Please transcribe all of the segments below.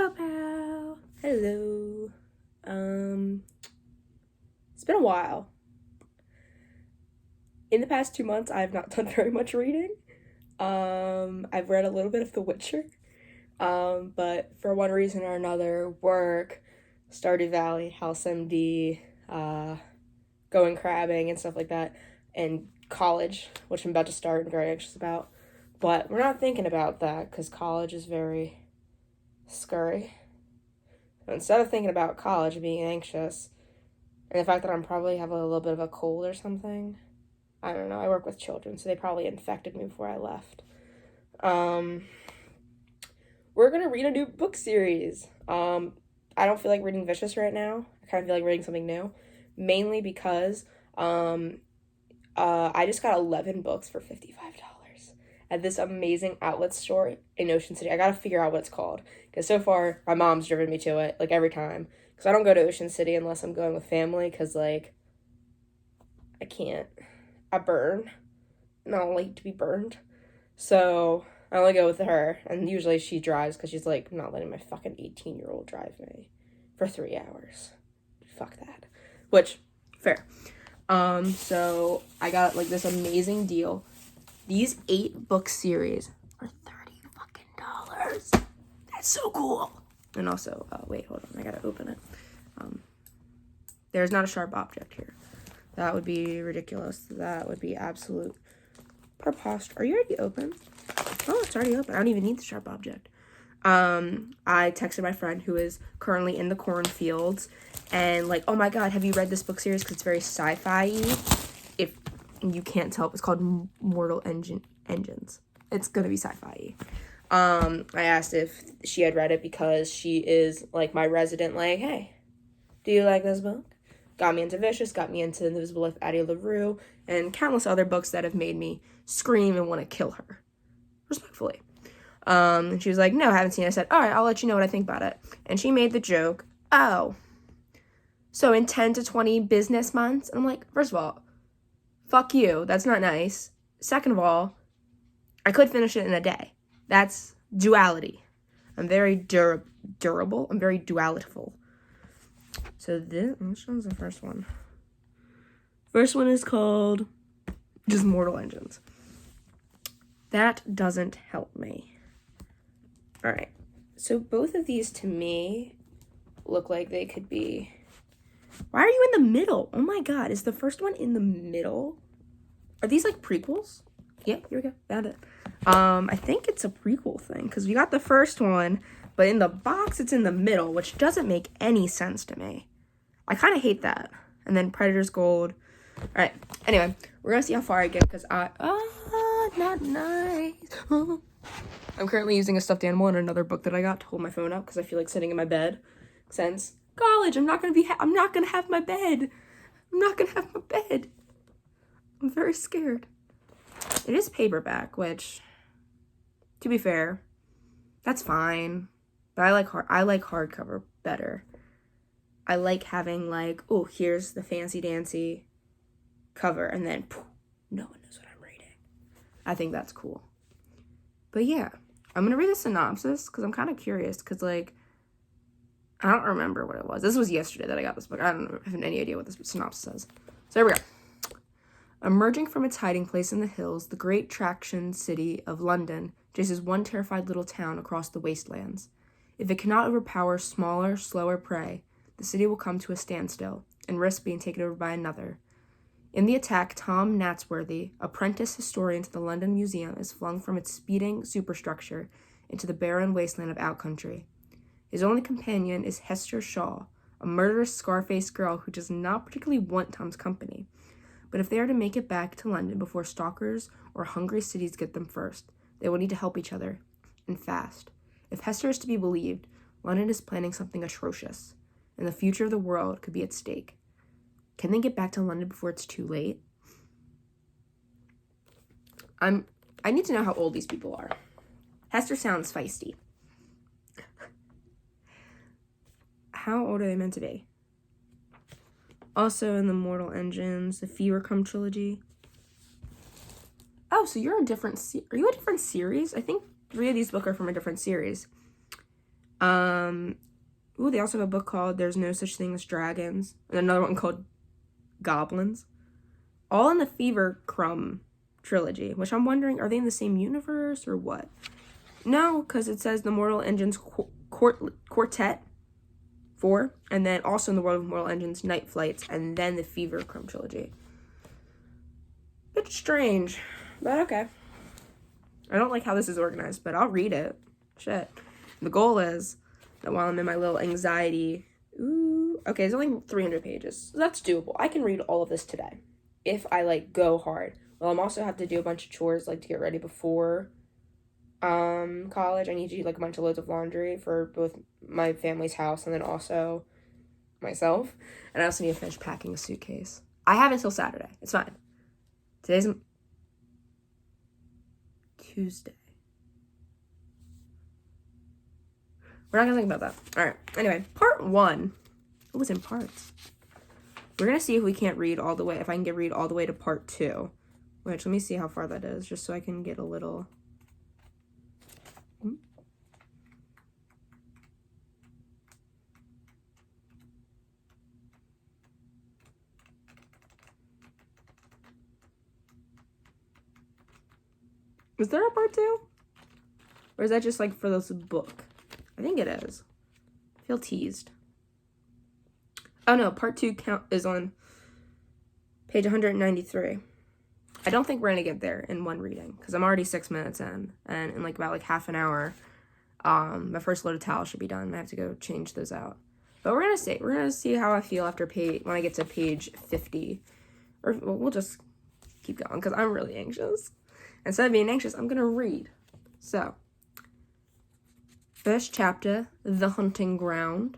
Pow pow. Hello. It's been a while. In the past 2 months, I have not done very much reading. I've read a little bit of The Witcher. But for one reason or another, work, Stardew Valley, House MD, going crabbing and stuff like that, and college, which I'm about to start and very anxious about. But we're not thinking about that because college is very scary. So instead of thinking about college and being anxious, and the fact that I'm probably have a little bit of a cold or something, I don't know, I work with children, so they probably infected me before I left. We're going to read a new book series. I don't feel like reading Vicious right now. I kind of feel like reading something new. Mainly because I just got 11 books for $55 at this amazing outlet store in Ocean City. I got to figure out what it's called. Because so far, my mom's driven me to it, like, every time. Because I don't go to Ocean City unless I'm going with family. Because, like, I can't. I burn. And I don't like to be burned. So I only go with her, and usually she drives because she's like, I'm not letting my fucking 18-year-old drive me for 3 hours. Fuck that. Which, fair. So I got like this amazing deal. These 8 book series are $30 fucking. That's so cool. And also, wait, hold on, I gotta open it. There's not a sharp object here. That would be ridiculous. That would be absolute preposterous. Are you already open? Oh, it's already open. I don't even need the sharp object. I texted my friend who is currently in the cornfields and like, oh my god, have you read this book series? Because it's very sci-fi-y. If you can't tell, it's called Mortal Engines. It's gonna be sci-fi-y. I asked if she had read it because she is like my resident, like, hey, do you like this book? Got me into Vicious, got me into Invisible Life of Addie LaRue, and countless other books that have made me scream and want to kill her. Respectfully. And she was like, no, I haven't seen it. I said, all right, I'll let you know what I think about it. And she made the joke, oh, so in 10 to 20 business months? And I'm like, first of all, fuck you. That's not nice. Second of all, I could finish it in a day. That's duality. I'm very durable. I'm very dualitable. So which one's the first one? First one is called just Mortal Engines. That doesn't help me. All right. So both of these to me look like they could be... Why are you in the middle? Oh my god, is the first one in the middle? Are these like prequels? Yeah, here we go. Found it. I think it's a prequel thing because we got the first one, but in the box it's in the middle, which doesn't make any sense to me. I kind of hate that. And then Predator's Gold. All right. Anyway, we're going to see how far I get because not nice. I'm currently using a stuffed animal in another book that I got to hold my phone up because I feel like sitting in my bed. Since college, I'm not going to have my bed. I'm not going to have my bed. I'm very scared. It is paperback, which, to be fair, that's fine. But I like hardcover better. I like having like, oh, here's the fancy dancy cover, and then poof, no one knows what I'm reading. I think that's cool. But yeah, I'm gonna read the synopsis because I'm kind of curious because like I don't remember what it was. This was yesterday that I got this book. I don't have any idea what this synopsis says. So here we go. Emerging from its hiding place in the hills, the great traction city of London chases one terrified little town across the wastelands. If it cannot overpower smaller, slower prey, the city will come to a standstill and risk being taken over by another. In the attack, Tom Natsworthy, apprentice historian to the London Museum, is flung from its speeding superstructure into the barren wasteland of Outcountry. His only companion is Hester Shaw, a murderous, scar-faced girl who does not particularly want Tom's company. But if they are to make it back to London before stalkers or hungry cities get them first, they will need to help each other, and fast. If Hester is to be believed, London is planning something atrocious, and the future of the world could be at stake. Can they get back to London before it's too late? I need to know how old these people are. Hester sounds feisty. How old are they meant to be? Also in the Mortal Engines, the Fever Come trilogy. Oh, so you're a different... Are you a different series? I think 3 of these books are from a different series. Ooh, they also have a book called There's No Such Thing as Dragons, and another one called Goblins. All in the Fever Crumb trilogy, which I'm wondering, are they in the same universe or what? No, because it says the Mortal Engines Quartet 4, and then also in the World of Mortal Engines Night Flights, and then the Fever Crumb trilogy. Bit strange, but okay. I don't like how this is organized, but I'll read it. Shit. The goal is that while I'm in my little anxiety, okay, it's only 300 pages. So that's doable. I can read all of this today if I like go hard. Well, I'm also have to do a bunch of chores like to get ready before college. I need to do like a bunch of loads of laundry for both my family's house and then also myself. And I also need to finish packing a suitcase. I have until Saturday. It's fine. Today's Tuesday. We're not gonna think about that. All right. Anyway, part 1. It was in parts. We're gonna see if we can't read all the way. If I can read all the way to part 2. Which, let me see how far that is, just so I can get a little. Is there a part 2? Or is that just like for this book? I think it is. I feel teased. Oh no, part 2 is on page 193. I don't think we're gonna get there in one reading because I'm already 6 minutes in, and in like about like half an hour, my first load of towels should be done. I have to go change those out. But we're gonna see. We're gonna see how I feel after when I get to page 50, or we'll just keep going because I'm really anxious. Instead of being anxious, I'm gonna read. So, first chapter, The Hunting Ground.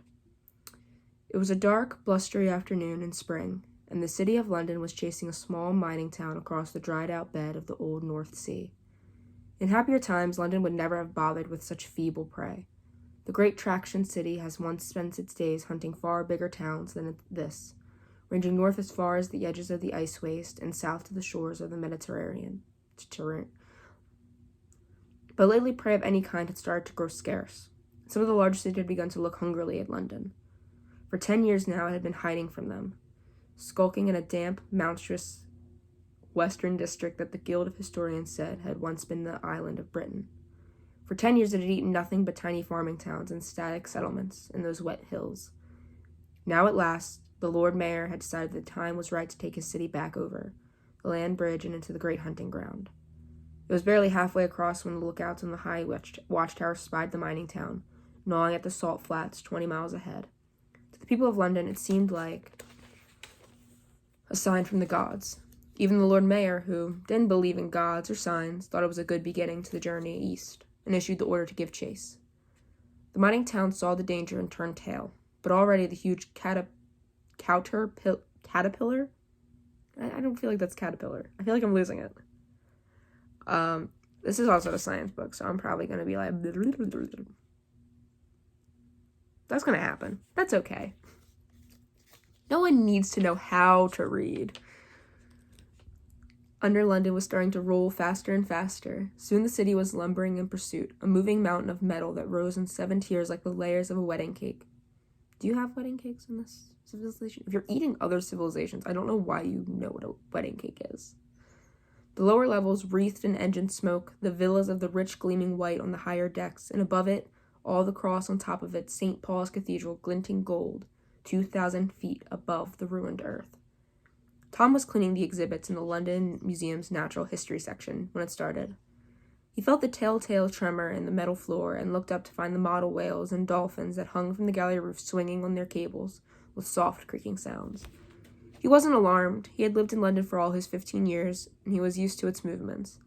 It was a dark, blustery afternoon in spring, and the city of London was chasing a small mining town across the dried-out bed of the old North Sea. In happier times, London would never have bothered with such feeble prey. The great traction city has once spent its days hunting far bigger towns than this, ranging north as far as the edges of the ice waste and south to the shores of the Mediterranean. But lately, prey of any kind had started to grow scarce. Some of the larger cities had begun to look hungrily at London. For 10 years now, it had been hiding from them, skulking in a damp, monstrous western district that the Guild of Historians said had once been the island of Britain. For 10 years, it had eaten nothing but tiny farming towns and static settlements in those wet hills. Now, at last, the Lord Mayor had decided the time was right to take his city back over the land bridge and into the great hunting ground. It was barely halfway across when the lookouts on the high watchtower spied the mining town, gnawing at the salt flats 20 miles ahead. To the people of London, it seemed like a sign from the gods. Even the Lord Mayor, who didn't believe in gods or signs, thought it was a good beginning to the journey east, and issued the order to give chase. The mining town saw the danger and turned tail, but already the huge caterpillar? I don't feel like that's caterpillar. I feel like I'm losing it. This is also a science book, so I'm probably going to be like... That's going to happen. That's okay. No one needs to know how to read. Under London was starting to roll faster and faster. Soon the city was lumbering in pursuit, a moving mountain of metal that rose in 7 tiers like the layers of a wedding cake. Do you have wedding cakes in this civilization? If you're eating other civilizations, I don't know why you know what a wedding cake is. The lower levels wreathed in engine smoke, the villas of the rich gleaming white on the higher decks, and above it, all the cross on top of it, St. Paul's Cathedral glinting gold, 2,000 feet above the ruined earth. Tom was cleaning the exhibits in the London Museum's Natural History section when it started. He felt the telltale tremor in the metal floor and looked up to find the model whales and dolphins that hung from the gallery roof swinging on their cables with soft creaking sounds. He wasn't alarmed. He had lived in London for all his 15 years, and he was used to its movements.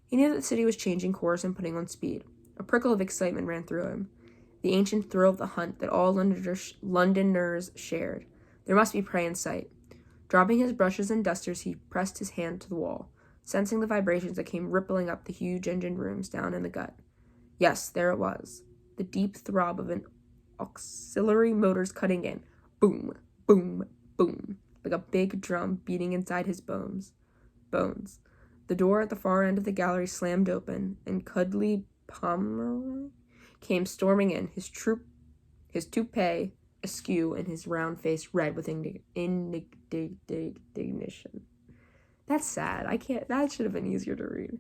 He knew that the city was changing course and putting on speed. A prickle of excitement ran through him. The ancient thrill of the hunt that all Londoners shared. There must be prey in sight. Dropping his brushes and dusters, he pressed his hand to the wall, sensing the vibrations that came rippling up the huge engine rooms down in the gut. Yes, there it was. The deep throb of an auxiliary motor's cutting in. Boom, boom, boom, like a big drum beating inside his bones. The door at the far end of the gallery slammed open, and Cudley Pomeroy came storming in, his toupee askew and his round face red with indignation. That's sad. That should have been easier to read.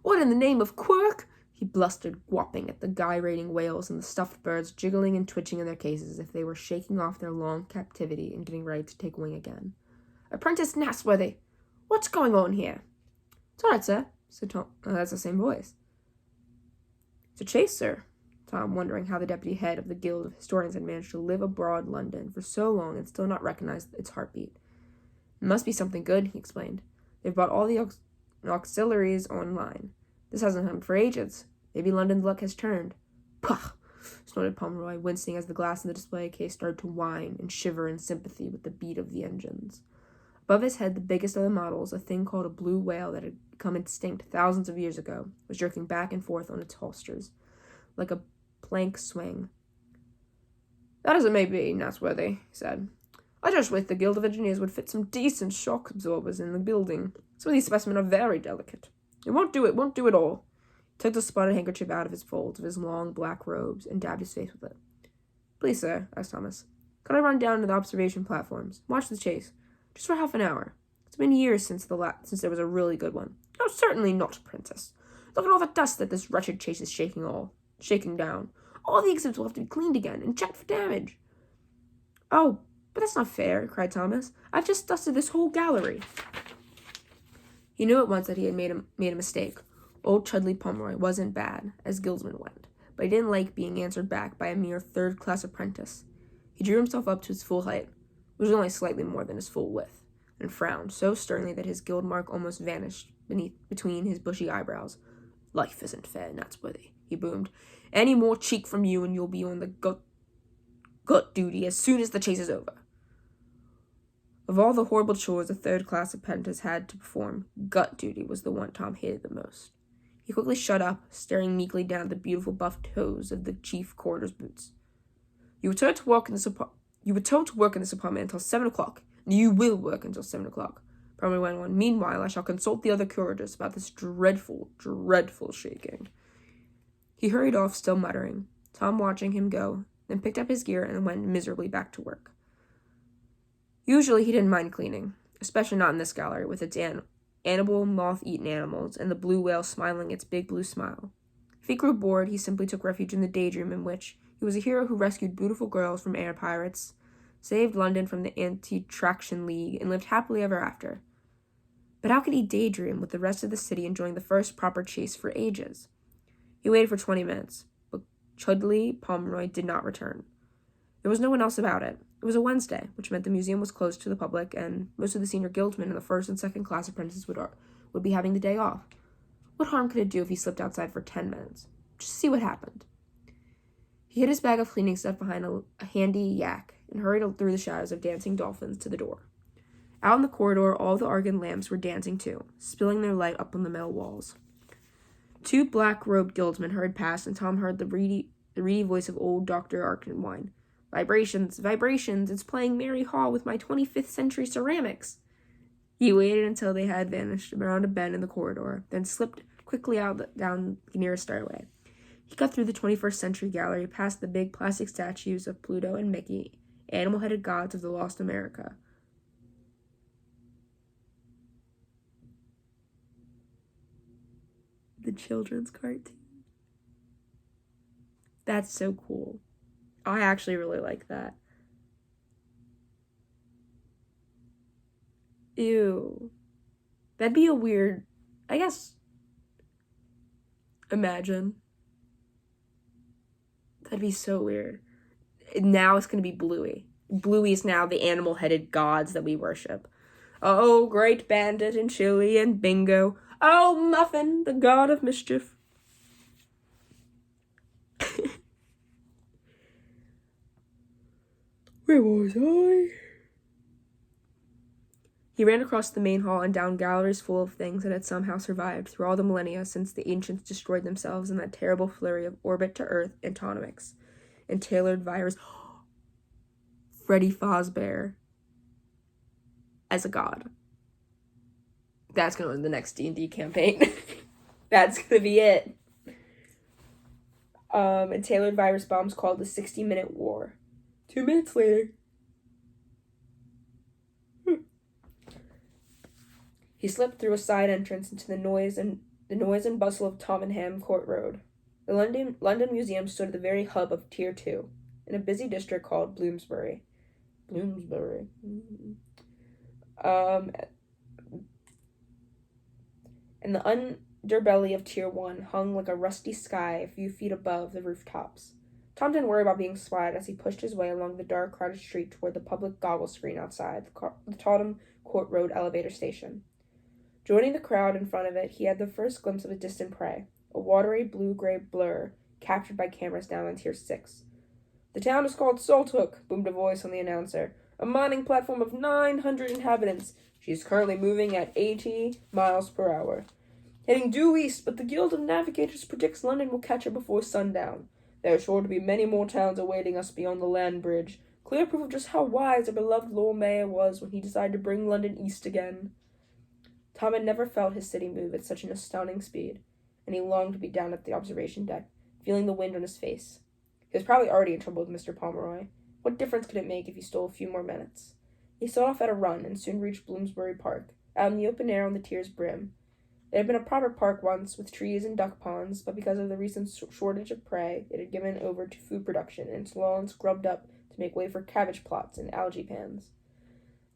What in the name of quirk? He blustered, gawping at the gyrating whales and the stuffed birds jiggling and twitching in their cases as if they were shaking off their long captivity and getting ready to take wing again. Apprentice Nasworthy, what's going on here? It's all right, sir, said Tom. That's the same voice. It's a chase, sir. Tom, wondering how the deputy head of the Guild of Historians had managed to live abroad London for so long and still not recognize its heartbeat. It must be something good, he explained. They've bought all the auxiliaries online. This hasn't happened for ages. Maybe London's luck has turned. Pah! Snorted Pomeroy, wincing as the glass in the display case started to whine and shiver in sympathy with the beat of the engines. Above his head, the biggest of the models, a thing called a blue whale that had become extinct thousands of years ago, was jerking back and forth on its holsters, like a plank swing. That as it may be, Nasworthy, he said. I just wish the Guild of Engineers would fit some decent shock absorbers in the building. Some of these specimens are very delicate. It won't do it all. He took the spotted handkerchief out of his folds of his long black robes and dabbed his face with it. Please, sir, asked Thomas, could I run down to the observation platforms, watch the chase, just for half an hour? It's been years since there was a really good one. Oh, certainly not, Apprentice. Look at all the dust that this wretched chase is shaking down. All the exhibits will have to be cleaned again and checked for damage. Oh, but that's not fair, cried Thomas. I've just dusted this whole gallery. He knew at once that he had made a mistake. Old Chudley Pomeroy wasn't bad, as guildsmen went, but he didn't like being answered back by a mere third-class apprentice. He drew himself up to his full height, which was only slightly more than his full width, and frowned so sternly that his guild mark almost vanished between his bushy eyebrows. Life isn't fair, Nasworthy, he boomed. Any more cheek from you and you'll be on the gut duty as soon as the chase is over. Of all the horrible chores a third-class apprentice had to perform, gut duty was the one Tom hated the most. He quickly shut up, staring meekly down at the beautiful buff toes of the chief corridor's boots. You were told to work in this apartment until 7 o'clock, and you will work until 7 o'clock. Pomeroy went on. Meanwhile, I shall consult the other curators about this dreadful, dreadful shaking. He hurried off, still muttering, Tom watching him go, then picked up his gear and went miserably back to work. Usually he didn't mind cleaning, especially not in this gallery with its animal, moth-eaten animals and the blue whale smiling its big blue smile. If he grew bored, he simply took refuge in the daydream in which he was a hero who rescued beautiful girls from air pirates, saved London from the Anti-Traction League, and lived happily ever after. But how could he daydream with the rest of the city enjoying the first proper chase for ages? He waited for 20 minutes, but Chudley Pomeroy did not return. There was no one else about it. It was a Wednesday, which meant the museum was closed to the public, and most of the senior guildsmen and the first and second class apprentices would be having the day off. What harm could it do if he slipped outside for 10 minutes? Just see what happened. He hid his bag of cleaning stuff behind a handy yak and hurried through the shadows of dancing dolphins to the door. Out in the corridor, all the argand lamps were dancing too, spilling their light up on the metal walls. 2 black-robed guildsmen hurried past, and Tom heard the reedy voice of old Dr. Arkenwine. Vibrations, vibrations, it's playing Mary Hall with my 25th century ceramics. He waited until they had vanished around a bend in the corridor, then slipped quickly down the nearest stairway. He cut through the 21st century gallery, past the big plastic statues of Pluto and Mickey, animal-headed gods of the lost America. The children's cartoon. That's so cool. I actually really like that. Ew. That'd be a weird, I guess, imagine. That'd be so weird. Now it's going to be Bluey. Bluey is now the animal-headed gods that we worship. Oh, great bandit and Chili and Bingo. Oh, Muffin, the god of mischief. Where was I? He ran across the main hall and down galleries full of things that had somehow survived through all the millennia since the ancients destroyed themselves in that terrible flurry of orbit-to-earth antonomics and tailored virus. Freddy Fazbear as a god. That's going to be the next D&D campaign. That's going to be it. and tailored virus bombs called the 60-minute war. 2 minutes later, he slipped through a side entrance into the noise and bustle of Tottenham Court Road. The London Museum stood at the very hub of Tier 2, in a busy district called Bloomsbury. And the underbelly of Tier 1 hung like a rusty sky a few feet above the rooftops. Tom didn't worry about being spotted as he pushed his way along the dark, crowded street toward the public goggle screen outside the Tottenham Court Road elevator station. Joining the crowd in front of it, he had the first glimpse of a distant prey, a watery blue-gray blur captured by cameras down on Tier 6. "The town is called Salthook," boomed a voice on the announcer. "A mining platform of 900 inhabitants. She is currently moving at 80 miles per hour. Heading due east, but the Guild of Navigators predicts London will catch her before sundown. There are sure to be many more towns awaiting us beyond the land bridge. Clear proof of just how wise our beloved Lord Mayor was when he decided to bring London east again." Tom had never felt his city move at such an astounding speed, and he longed to be down at the observation deck, feeling the wind on his face. He was probably already in trouble with Mr. Pomeroy. What difference could it make if he stole a few more minutes? He set off at a run and soon reached Bloomsbury Park, out in the open air on the Tier's brim. It had been a proper park once, with trees and duck ponds, but because of the recent shortage of prey, it had given over to food production, and its lawns grubbed up to make way for cabbage plots and algae pans.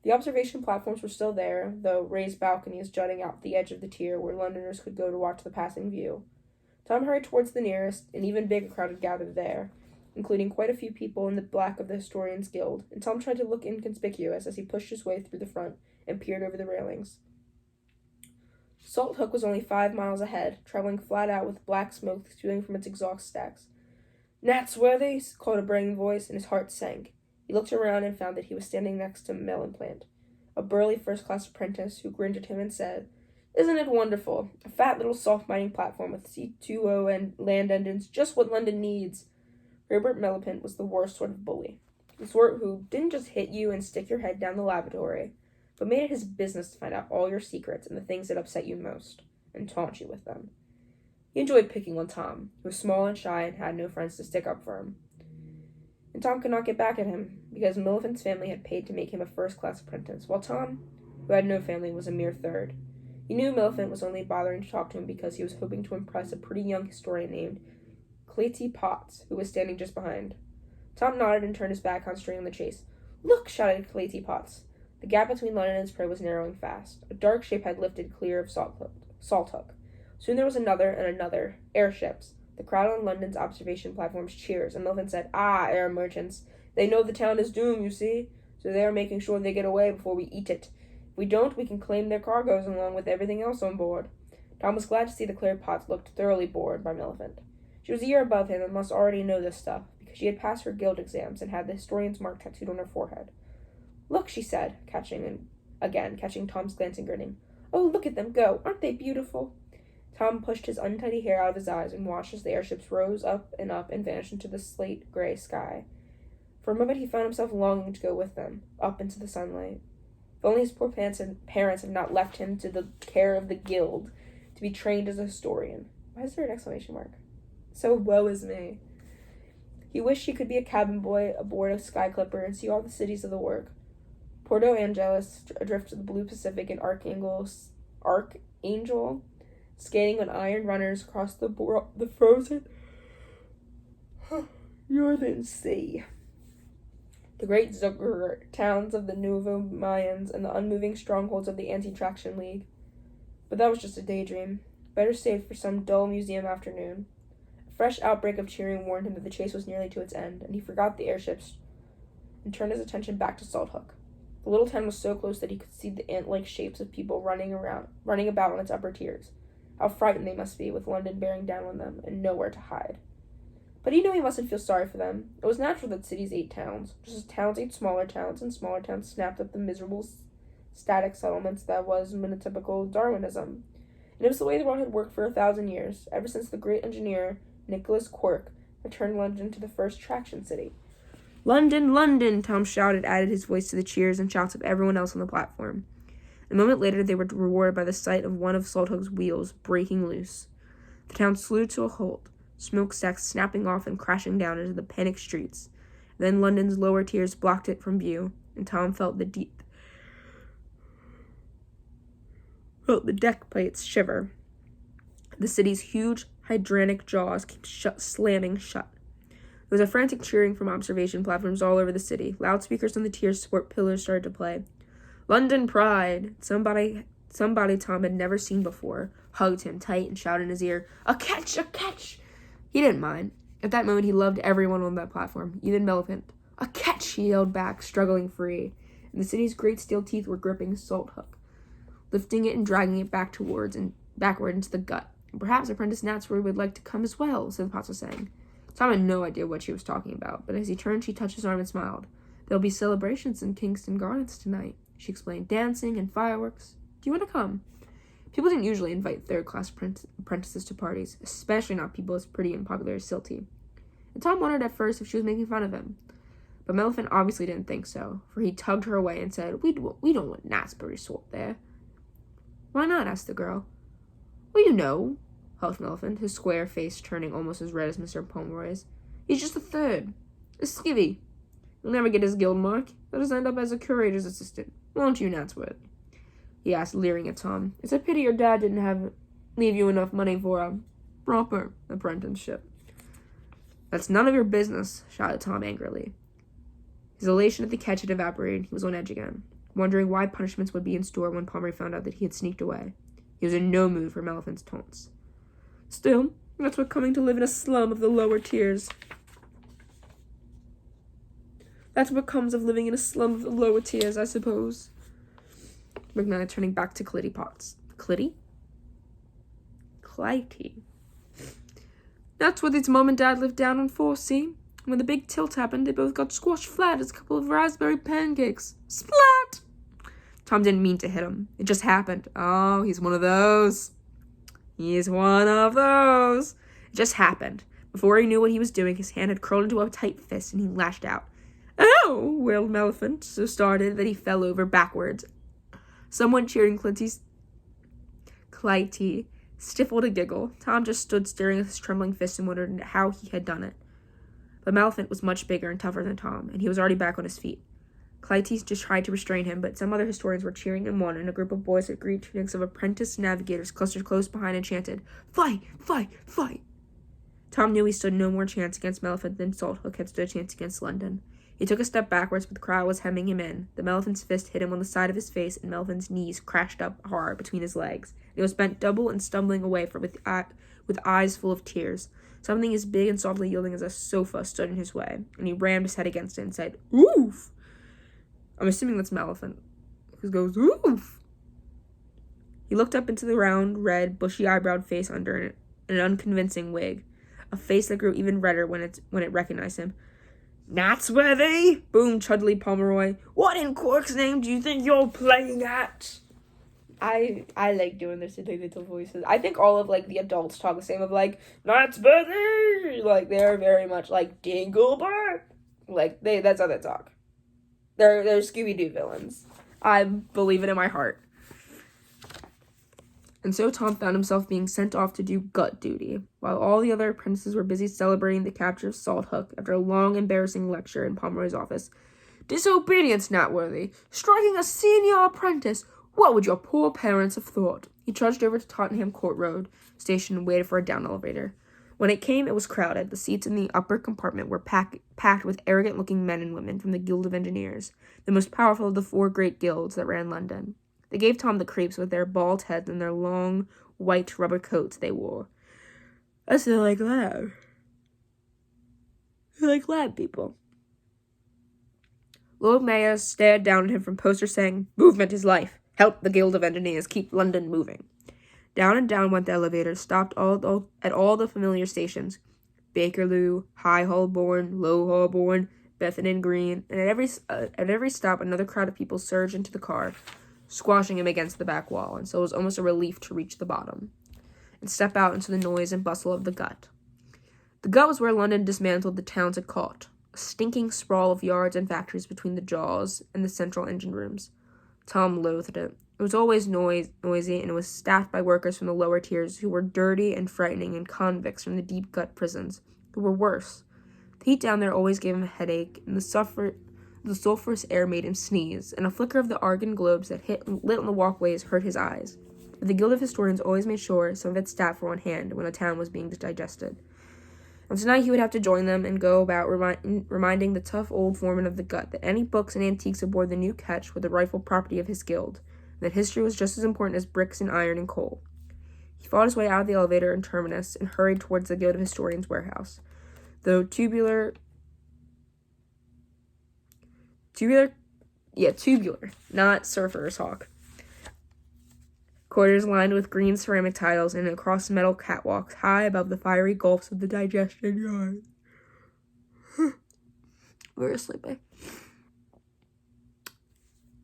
The observation platforms were still there, though raised balconies jutting out the edge of the Tier where Londoners could go to watch the passing view. Tom hurried towards the nearest, an even bigger crowd had gathered there, including quite a few people in the black of the Historians' Guild, and Tom tried to look inconspicuous as he pushed his way through the front and peered over the railings. Salthook was only 5 miles ahead, traveling flat out with black smoke spewing from its exhaust stacks. "Natsworthy," called a braying voice, and his heart sank. He looked around and found that he was standing next to Melon Plant, a burly first-class apprentice who grinned at him and said, "Isn't it wonderful? A fat little soft mining platform with C2O and land engines, just what London needs." Herbert Mellipent was the worst sort of bully. The sort who didn't just hit you and stick your head down the lavatory, but made it his business to find out all your secrets and the things that upset you most, and taunt you with them. He enjoyed picking on Tom, who was small and shy and had no friends to stick up for him. And Tom could not get back at him, because Millipent's family had paid to make him a first-class apprentice, while Tom, who had no family, was a mere third. He knew Millipent was only bothering to talk to him because he was hoping to impress a pretty young historian named Clayty Potts, who was standing just behind. Tom nodded and turned his back, concentrating on the chase. "Look!" shouted Clayty Potts. The gap between London and its prey was narrowing fast. A dark shape had lifted clear of Salthook. Soon there was another and another. Airships. The crowd on London's observation platforms cheers, and Millipent said, "Ah, air merchants. They know the town is doomed, you see, so they are making sure they get away before we eat it. If we don't, we can claim their cargoes along with everything else on board." Tom was glad to see the Claire Potts looked thoroughly bored by Millipent. She was a year above him and must already know this stuff, because she had passed her guild exams and had the historian's mark tattooed on her forehead. "Look," she said, catching Tom's glance and grinning. "Oh, look at them go. Aren't they beautiful?" Tom pushed his untidy hair out of his eyes and watched as the airships rose up and vanished into the slate-gray sky. For a moment he found himself longing to go with them, up into the sunlight. If only his poor parents had not left him to the care of the guild, to be trained as a historian. Why is there an exclamation mark? So woe is me. He wished he could be a cabin boy aboard a sky clipper and see all the cities of the work. Porto Angeles, adrift to the blue Pacific, and Archangel, skating on iron runners across the frozen northern sea. The great Zucker towns of the Novo Mayans and the unmoving strongholds of the Anti-Traction League. But that was just a daydream. Better saved for some dull museum afternoon. A fresh outbreak of cheering warned him that the chase was nearly to its end, and he forgot the airships and turned his attention back to Salthook. The little town was so close that he could see the ant-like shapes of people running about on its upper tiers. How frightened they must be, with London bearing down on them, and nowhere to hide. But he knew he mustn't feel sorry for them. It was natural that cities ate towns, just as towns ate smaller towns, and smaller towns snapped up the miserable, static settlements that was monotypical Darwinism. And it was the way the world had worked for 1,000 years, ever since the great engineer, Nicholas Quirk, had turned London into the first traction city. "London, London!" Tom shouted, added his voice to the cheers and shouts of everyone else on the platform. A moment later, they were rewarded by the sight of one of Salthook's wheels breaking loose. The town slewed to a halt, smokestacks snapping off and crashing down into the panicked streets. And then London's lower tiers blocked it from view, and Tom felt the deck plates shiver. The city's huge hydraulic jaws kept slamming shut. There was a frantic cheering from observation platforms all over the city. Loudspeakers on the tier support pillars started to play. London Pride! Somebody Tom had never seen before hugged him tight and shouted in his ear, "A catch! A catch!" He didn't mind. At that moment, he loved everyone on that platform, even Millicent. "A catch!" he yelled back, struggling free. And the city's great steel teeth were gripping Salt Hook, lifting it and dragging it backward into the gut. And perhaps Apprentice Natsworthy would like to come as well, so the Potts was saying. Tom had no idea what she was talking about, but as he turned, she touched his arm and smiled. "There'll be celebrations in Kingston Gardens tonight," she explained. "Dancing and fireworks. Do you want to come?" People didn't usually invite third-class apprentices to parties, especially not people as pretty and popular as Silty. And Tom wondered at first if she was making fun of him. But Millicent obviously didn't think so, for he tugged her away and said, We don't want Natsbury sort there." "Why not?" asked the girl. "Well, you know," huffed Millicent, his square face turning almost as red as Mr. Pomeroy's. "He's just a third. A skivvy. He'll never get his guild mark. He'll just end up as a curator's assistant. Won't you, Natsworth?" he asked, leering at Tom. "It's a pity your dad didn't leave you enough money for a proper apprenticeship." "That's none of your business," shouted Tom angrily. His elation at the catch had evaporated. He was on edge again, wondering why punishments would be in store when Pomeroy found out that he had sneaked away. He was in no mood for Millicent's taunts. "Still, that's what coming to live in a slum of the lower tiers. That's what comes of living in a slum of the lower tiers, I suppose." McNally turning back to Clitty Potts. "Clitty?" "Clitty. That's where its mom and dad lived down on 4, see? When the big tilt happened, they both got squashed flat as a couple of raspberry pancakes. Splat!" Tom didn't mean to hit him. It just happened. Oh, he's one of those. He's one of those. It just happened. Before he knew what he was doing, his hand had curled into a tight fist, and he lashed out. "Oh!" wailed Millicent, so startled that he fell over backwards. Someone cheering Clytie stifled a giggle. Tom just stood staring at his trembling fist and wondered how he had done it. But Millicent was much bigger and tougher than Tom, and he was already back on his feet. Clytie just tried to restrain him, but some other historians were cheering him on, and a group of boys with great tunics of apprentice navigators clustered close behind and chanted, "Fight! Fight! Fight!" Tom knew he stood no more chance against Millicent than Salt Hook had stood a chance against London. He took a step backwards, but the crowd was hemming him in. The Millicent's fist hit him on the side of his face, and Millicent's knees crashed up hard between his legs. He was bent double and stumbling away with eyes full of tears. Something as big and softly yielding as a sofa stood in his way, and he rammed his head against it and said, "Oof!" I'm assuming that's Millicent, who goes, "Oof!" He looked up into the round, red, bushy-eyebrowed face under an unconvincing wig, a face that grew even redder when it recognized him. "Natsworthy!" boomed Chudley Pomeroy. "What in Cork's name do you think you're playing at?" I like doing their silly little voices. I think all of, the adults talk the same of, "Natsworthy!" They're very much Dingleberg. That's how they talk. They're Scooby-Doo villains. I believe it in my heart. And so Tom found himself being sent off to do gut duty, while all the other apprentices were busy celebrating the capture of Salt Hook after a long, embarrassing lecture in Pomeroy's office. "Disobedience, Natworthy! Striking a senior apprentice! What would your poor parents have thought?" He trudged over to Tottenham Court Road station and waited for a down elevator. When it came, it was crowded. The seats in the upper compartment were packed with arrogant-looking men and women from the Guild of Engineers, the most powerful of the 4 great guilds that ran London. They gave Tom the creeps with their bald heads and their long, white rubber coats they wore. That's they're like lab. They're like lab people. Lord Mayor stared down at him from posters saying, "Movement is life. Help the Guild of Engineers keep London moving." Down and down went the elevator, stopped at all the familiar stations. Bakerloo, High Holborn, Low Holborn, Bethnal Green, and at every stop another crowd of people surged into the car, squashing him against the back wall, and so it was almost a relief to reach the bottom and step out into the noise and bustle of the gut. The gut was where London dismantled the towns it caught, a stinking sprawl of yards and factories between the jaws and the central engine rooms. Tom loathed it. It It was always noisy, and it was staffed by workers from the lower tiers who were dirty and frightening, and convicts from the deep-cut prisons who were worse. The heat down there always gave him a headache, and the sulphurous air made him sneeze, and a flicker of the argon globes that lit on the walkways hurt his eyes. But the Guild of Historians always made sure some of its staff were on hand when the town was being digested. And tonight he would have to join them and go about reminding the tough old foreman of the gut that any books and antiques aboard the new ketch were the rightful property of his guild, and that history was just as important as bricks and iron and coal. He fought his way out of the elevator in Terminus and hurried towards the Guild of Historians warehouse. Though tubular, not surfer's hawk. Corridors lined with green ceramic tiles and across metal catwalks high above the fiery gulfs of the digestion yard. We're sleeping.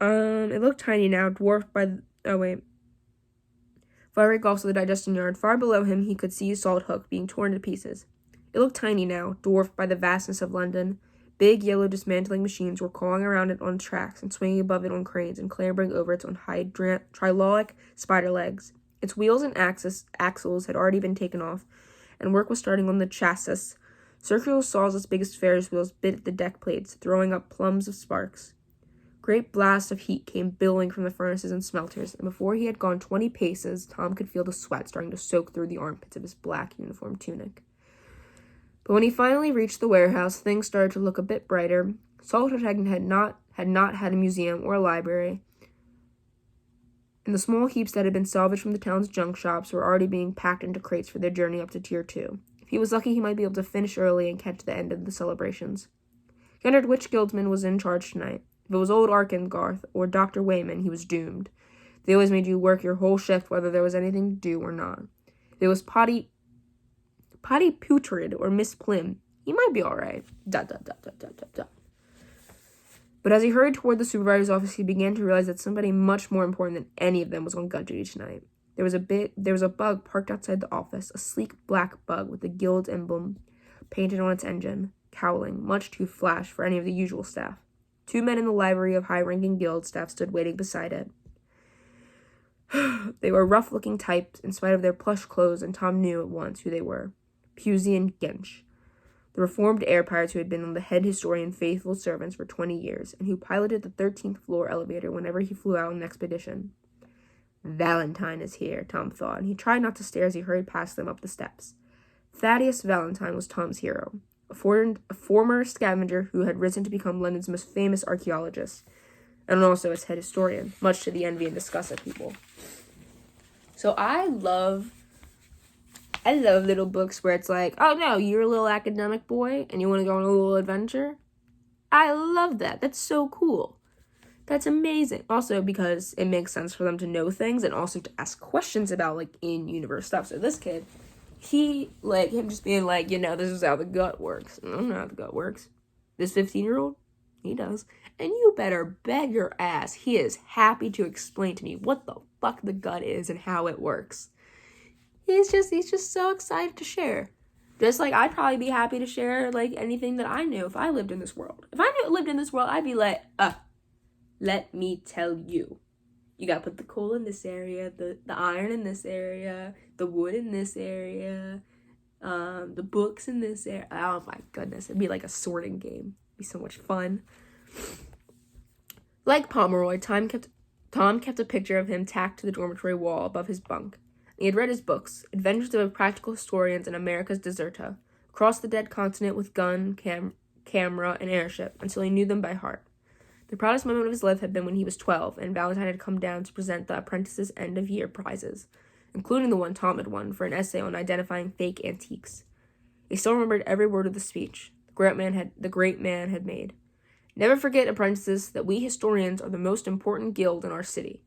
It looked tiny now, dwarfed by fiery gulfs of the digestion yard. Far below him, he could see Salt Hook being torn to pieces. It looked tiny now, dwarfed by the vastness of London. Big, yellow dismantling machines were crawling around it on tracks and swinging above it on cranes and clambering over it on hydraulic spider legs. Its wheels and axles had already been taken off, and work was starting on the chassis. Circular saws as big as Ferris wheels bit at the deck plates, throwing up plumes of sparks. Great blasts of heat came billowing from the furnaces and smelters, and before he had gone 20 paces, Tom could feel the sweat starting to soak through the armpits of his black uniform tunic. But when he finally reached the warehouse, things started to look a bit brighter. Saltwood had not had a museum or a library, and the small heaps that had been salvaged from the town's junk shops were already being packed into crates for their journey up to Tier 2. If he was lucky, he might be able to finish early and catch the end of the celebrations. He wondered which guildsman was in charge tonight. If it was old Arkengarth or Dr. Wayman, he was doomed. They always made you work your whole shift whether there was anything to do or not. If it was Potty Putrid or Miss Plim, he might be alright. But as he hurried toward the supervisor's office, he began to realize that somebody much more important than any of them was on gut duty tonight. There was a bug parked outside the office, a sleek black bug with the guild emblem painted on its engine, cowling, much too flash for any of the usual staff. 2 men in the livery of high-ranking guild staff stood waiting beside it. They were rough-looking types in spite of their plush clothes, and Tom knew at once who they were. Pusey and Gench, the reformed air pirates who had been the head historian faithful servants for 20 years, and who piloted the 13th floor elevator whenever he flew out on an expedition. Valentine is here, Tom thought, and he tried not to stare as he hurried past them up the steps. Thaddeus Valentine was Tom's hero, a former scavenger who had risen to become London's most famous archaeologist, and also its head historian, much to the envy and disgust of people. So I love little books where it's like, oh no, you're a little academic boy and you want to go on a little adventure. I love that. That's so cool. That's amazing. Also because it makes sense for them to know things and also to ask questions about like in-universe stuff. So this kid, him just being like, this is how the gut works. I don't know how the gut works. This 15-year-old, he does. And you better bet your ass he is happy to explain to me what the fuck the gut is and how it works. He's just so excited to share. Just like I'd probably be happy to share like anything that I knew if I lived in this world. If I lived in this world, I'd be like, let me tell you. You gotta put the coal in this area, the iron in this area, the wood in this area, the books in this area. Oh my goodness, it'd be like a sorting game. It'd be so much fun. Like Pomeroy, Tom kept a picture of him tacked to the dormitory wall above his bunk. He had read his books, Adventures of Practical Historians and America's Deserta, Across the Dead Continent with Gun, Camera, and Airship, until he knew them by heart. The proudest moment of his life had been when he was 12, and Valentine had come down to present the apprentices' end-of-year prizes, including the one Tom had won for an essay on identifying fake antiques. He still remembered every word of the speech the great man had made. Never forget, apprentices, that we historians are the most important guild in our city.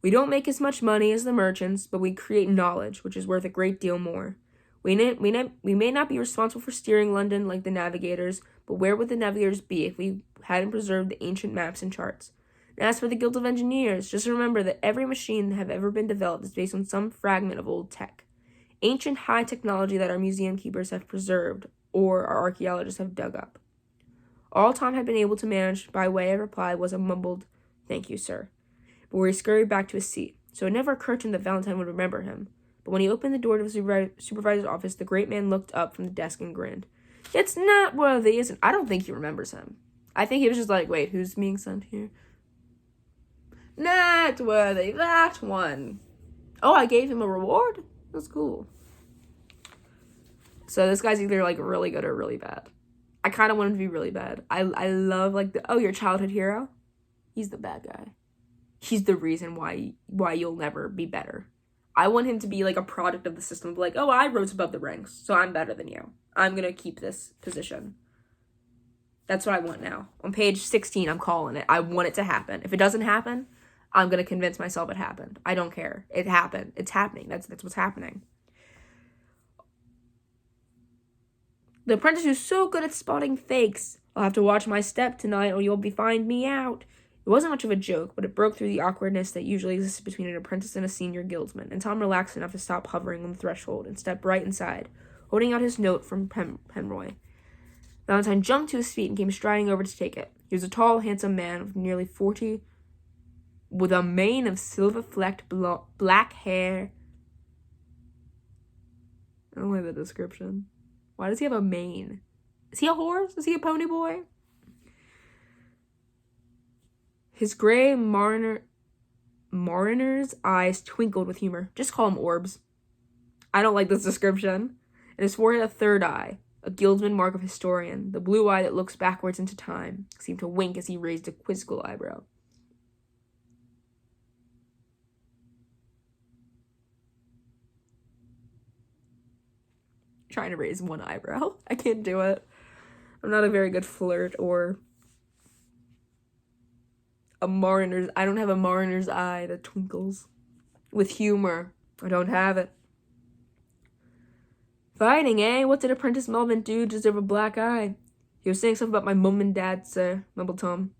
We don't make as much money as the merchants, but we create knowledge, which is worth a great deal more. We may not be responsible for steering London like the navigators, but where would the navigators be if we hadn't preserved the ancient maps and charts? And as for the Guild of Engineers, just remember that every machine that have ever been developed is based on some fragment of old tech. Ancient high technology that our museum keepers have preserved, or our archaeologists have dug up. All Tom had been able to manage by way of reply was a mumbled, "Thank you, sir." But before he scurried back to his seat, so it never occurred to him that Valentine would remember him. But when he opened the door to the supervisor's office, the great man looked up from the desk and grinned. It's not worthy, isn't it? I don't think he remembers him. I think he was just like, wait, who's being sent here? Not worthy, that one. Oh, I gave him a reward? That's cool. So this guy's either, like, really good or really bad. I kind of want him to be really bad. I love, like, your childhood hero? He's the bad guy. He's the reason why you'll never be better. I want him to be, like, a product of the system. Like, oh, I rose above the ranks, so I'm better than you. I'm going to keep this position. That's what I want now. On page 16, I'm calling it. I want it to happen. If it doesn't happen, I'm going to convince myself it happened. I don't care. It happened. It's happening. That's what's happening. The apprentice who's so good at spotting fakes. I'll have to watch my step tonight or you'll find me out. It wasn't much of a joke, but it broke through the awkwardness that usually exists between an apprentice and a senior guildsman, and Tom relaxed enough to stop hovering on the threshold and step right inside, holding out his note from Penroy. Valentine jumped to his feet and came striding over to take it. He was a tall, handsome man of nearly 40, with a mane of silver-flecked black hair. I don't like the description. Why does he have a mane? Is he a horse? Is he a pony boy? His gray mariner's eyes twinkled with humor. Just call him Orbs. I don't like this description. And his forehead a third eye, a guildsman mark of historian. The blue eye that looks backwards into time seemed to wink as he raised a quizzical eyebrow. Trying to raise one eyebrow. I can't do it. I'm not a very good flirt or a mariner's. I don't have a mariner's eye that twinkles with humor. I don't have it. Fighting, eh? What did Apprentice Melvin do to deserve a black eye? He was saying something about my mum and dad, sir, mumbled Tom.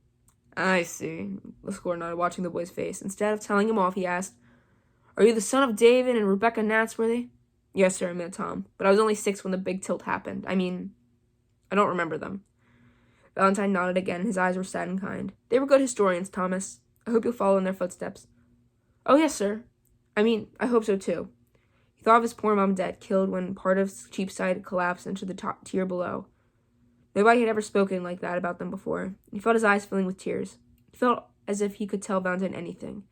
I see. The squire nodded, watching the boy's face. Instead of telling him off, he asked, Are you the son of David and Rebecca Natsworthy? Yes, sir, admitted Tom. But I was only 6 when the big tilt happened. I mean, I don't remember them. Valentine nodded again. His eyes were sad and kind. They were good historians, Thomas. I hope you'll follow in their footsteps. Oh, yes, sir. I hope so, too. He thought of his poor mom dead, killed when part of Cheapside collapsed into the top tier below. Nobody had ever spoken like that about them before. He felt his eyes filling with tears. He felt as if he could tell Valentine anything.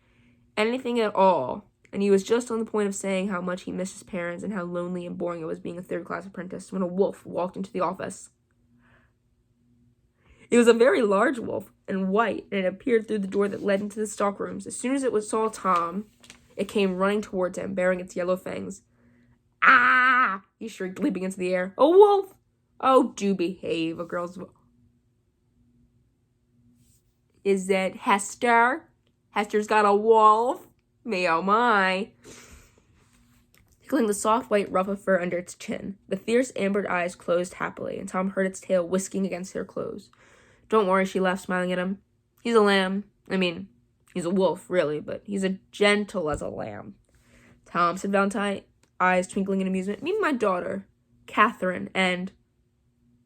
Anything at all. And he was just on the point of saying how much he missed his parents and how lonely and boring it was being a third-class apprentice when a wolf walked into the office. It was a very large wolf and white, and it appeared through the door that led into the stockrooms. As soon as it saw Tom, it came running towards him, bearing its yellow fangs. Ah! He shrieked, leaping into the air. A wolf! Oh, do behave, a girl's voice. Is that Hester? Hester's got a wolf? Me oh my. Tickling the soft white ruff of fur under its chin, the fierce ambered eyes closed happily, and Tom heard its tail whisking against their clothes. Don't worry, she laughed, smiling at him. He's a lamb. He's a wolf, really, but he's as gentle as a lamb. Tom, said Valentine, eyes twinkling in amusement. Meet my daughter, Catherine, and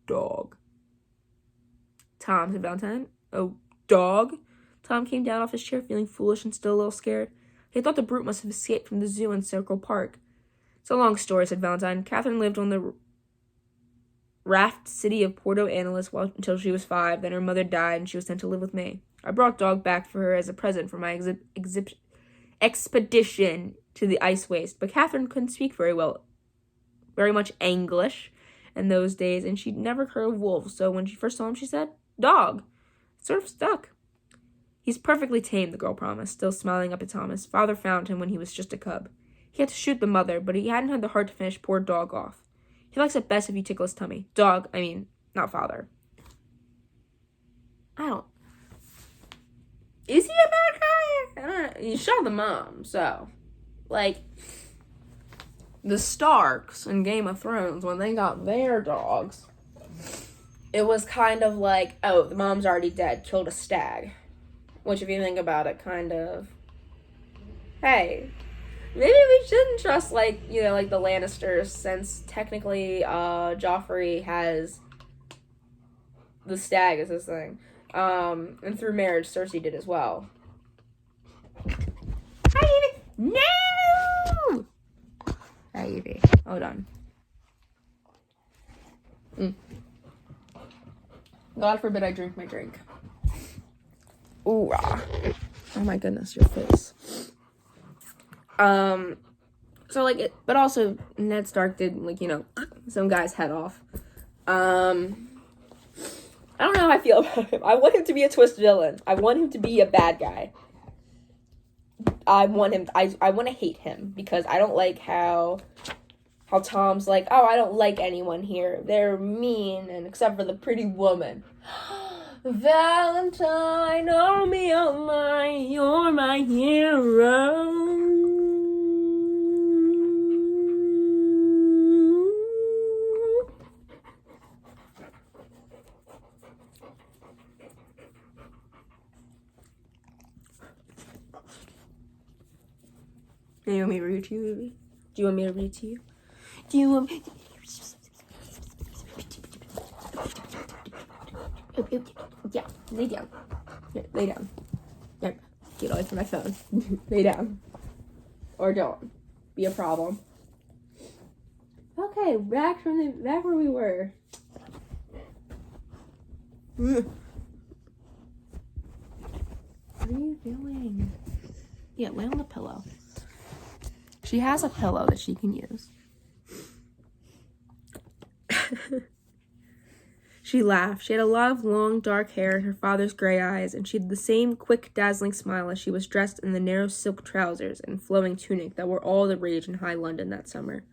dog. Tom, said Valentine. Oh, dog? Tom came down off his chair, feeling foolish and still a little scared. He thought the brute must have escaped from the zoo in Circle Park. It's a long story, said Valentine. Catherine lived on the raft city of Porto Analis until she was 5. Then her mother died, and she was sent to live with me. I brought dog back for her as a present for my expedition to the ice waste. But Catherine couldn't speak very much English in those days, and she'd never heard of wolves. So when she first saw him, she said, "Dog." It sort of stuck. He's perfectly tame, the girl promised, still smiling up at Thomas. Father found him when he was just a cub. He had to shoot the mother, but he hadn't had the heart to finish poor dog off. He likes it best if you tickle his tummy. Dog, not father. Is he a bad guy? I don't know. He shot the mom, so. The Starks in Game of Thrones, when they got their dogs, it was kind of like, oh, the mom's already dead, killed a stag. Which, if you think about it, kind of, hey, maybe we shouldn't trust, the Lannisters, since technically, Joffrey has the stag as his thing. And through marriage, Cersei did as well. No! Baby. Hold on. God forbid I drink my drink. Ooh, rah. Oh my goodness, your face. So, like, but also, Ned Stark did, like, you know, some guy's head off. I don't know how I feel about him. I want him to be a twist villain. I want him to be a bad guy. I want to hate him, because I don't like how Tom's like, oh, I don't like anyone here. They're mean, and except for the pretty woman. Valentine, oh me, oh my, you're my hero. Do you want me to read to you, baby? Do you want me to read to you? Do you want me? Yeah, lay down. Lay down. Get away from my phone. Lay down. Or don't. Be a problem. Okay, back where we were. What are you doing? Yeah, lay on the pillow. She has a pillow that she can use. She laughed. She had a lot of long, dark hair and her father's gray eyes, and she had the same quick, dazzling smile as she was dressed in the narrow silk trousers and flowing tunic that were all the rage in high London that summer.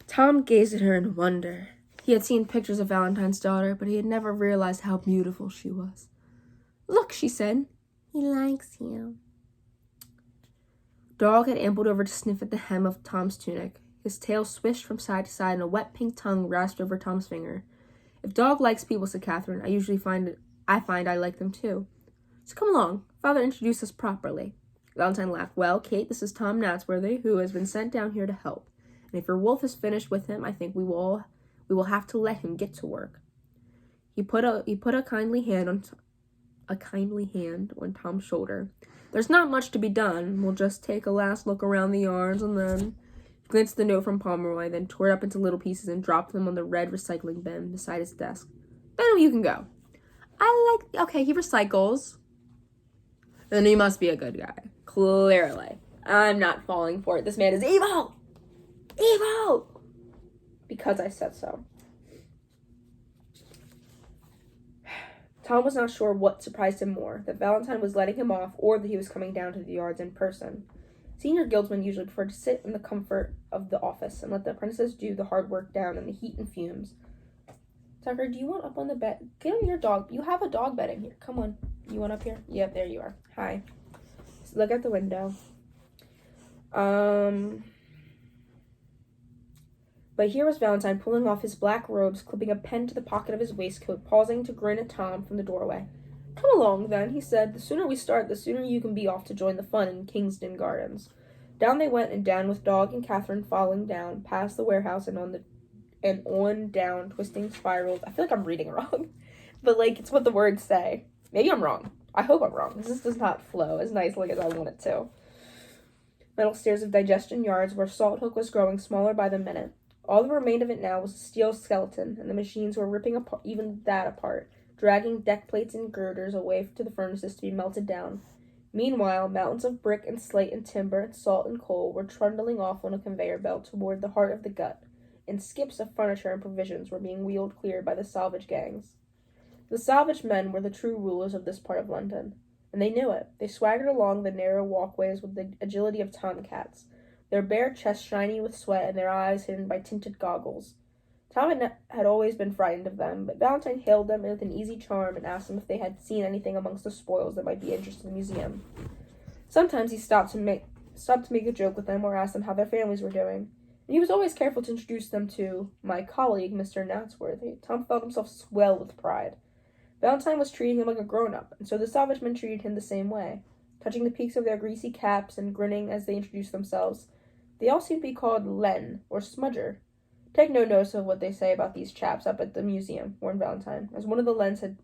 Tom gazed at her in wonder. He had seen pictures of Valentine's daughter, but he had never realized how beautiful she was. Look, she said. He likes you. Dog had ambled over to sniff at the hem of Tom's tunic. His tail swished from side to side, and a wet pink tongue rasped over Tom's finger. If Dog likes people, said Catherine, I find I like them too. So come along. Father introduced us properly. Valentine laughed. Well, Kate, this is Tom Natsworthy, who has been sent down here to help. And if your wolf is finished with him, I think we will have to let him get to work. He put a kindly hand on Tom's shoulder. There's not much to be done. We'll just take a last look around the yards, and then he glanced at the note from Pomeroy, then tore it up into little pieces and dropped them on the red recycling bin beside his desk. Then you can go. Okay, he recycles. Then he must be a good guy. Clearly. I'm not falling for it. This man is evil! Evil! Because I said so. Tom was not sure what surprised him more, that Valentine was letting him off or that he was coming down to the yards in person. Senior guildsmen usually prefer to sit in the comfort of the office and let the apprentices do the hard work down in the heat and fumes. Tucker, do you want up on the bed? Get on your dog. You have a dog bed in here. Come on. You want up here? Yep, there you are. Hi. So look at the window. But here was Valentine pulling off his black robes, clipping a pen to the pocket of his waistcoat, pausing to grin at Tom from the doorway. Come along, then, he said. The sooner we start, the sooner you can be off to join the fun in Kingston Gardens. Down they went, and down with Dog and Catherine following down, past the warehouse and on down, twisting spirals. I feel like I'm reading wrong, but, like, it's what the words say. Maybe I'm wrong. I hope I'm wrong. This does not flow as nicely as I want it to. Metal stairs of digestion yards where Salt Hook was growing smaller by the minute. All that remained of it now was a steel skeleton, and the machines were ripping even that apart, dragging deck plates and girders away to the furnaces to be melted down. Meanwhile, mountains of brick and slate and timber and salt and coal were trundling off on a conveyor belt toward the heart of the gut, and skips of furniture and provisions were being wheeled clear by the salvage gangs. The salvage men were the true rulers of this part of London, and they knew it. They swaggered along the narrow walkways with the agility of tomcats, their bare chests shiny with sweat and their eyes hidden by tinted goggles. Tom had always been frightened of them, but Valentine hailed them with an easy charm and asked them if they had seen anything amongst the spoils that might be interested in the museum. Sometimes he stopped to make a joke with them or ask them how their families were doing, and he was always careful to introduce them to my colleague, Mr. Natsworthy. Tom felt himself swell with pride. Valentine was treating him like a grown-up, and so the salvage men treated him the same way, touching the peaks of their greasy caps and grinning as they introduced themselves. They all seemed to be called Len, or Smudger. Take no notice of what they say about these chaps up at the museum, warned Valentine, as one of the Lens had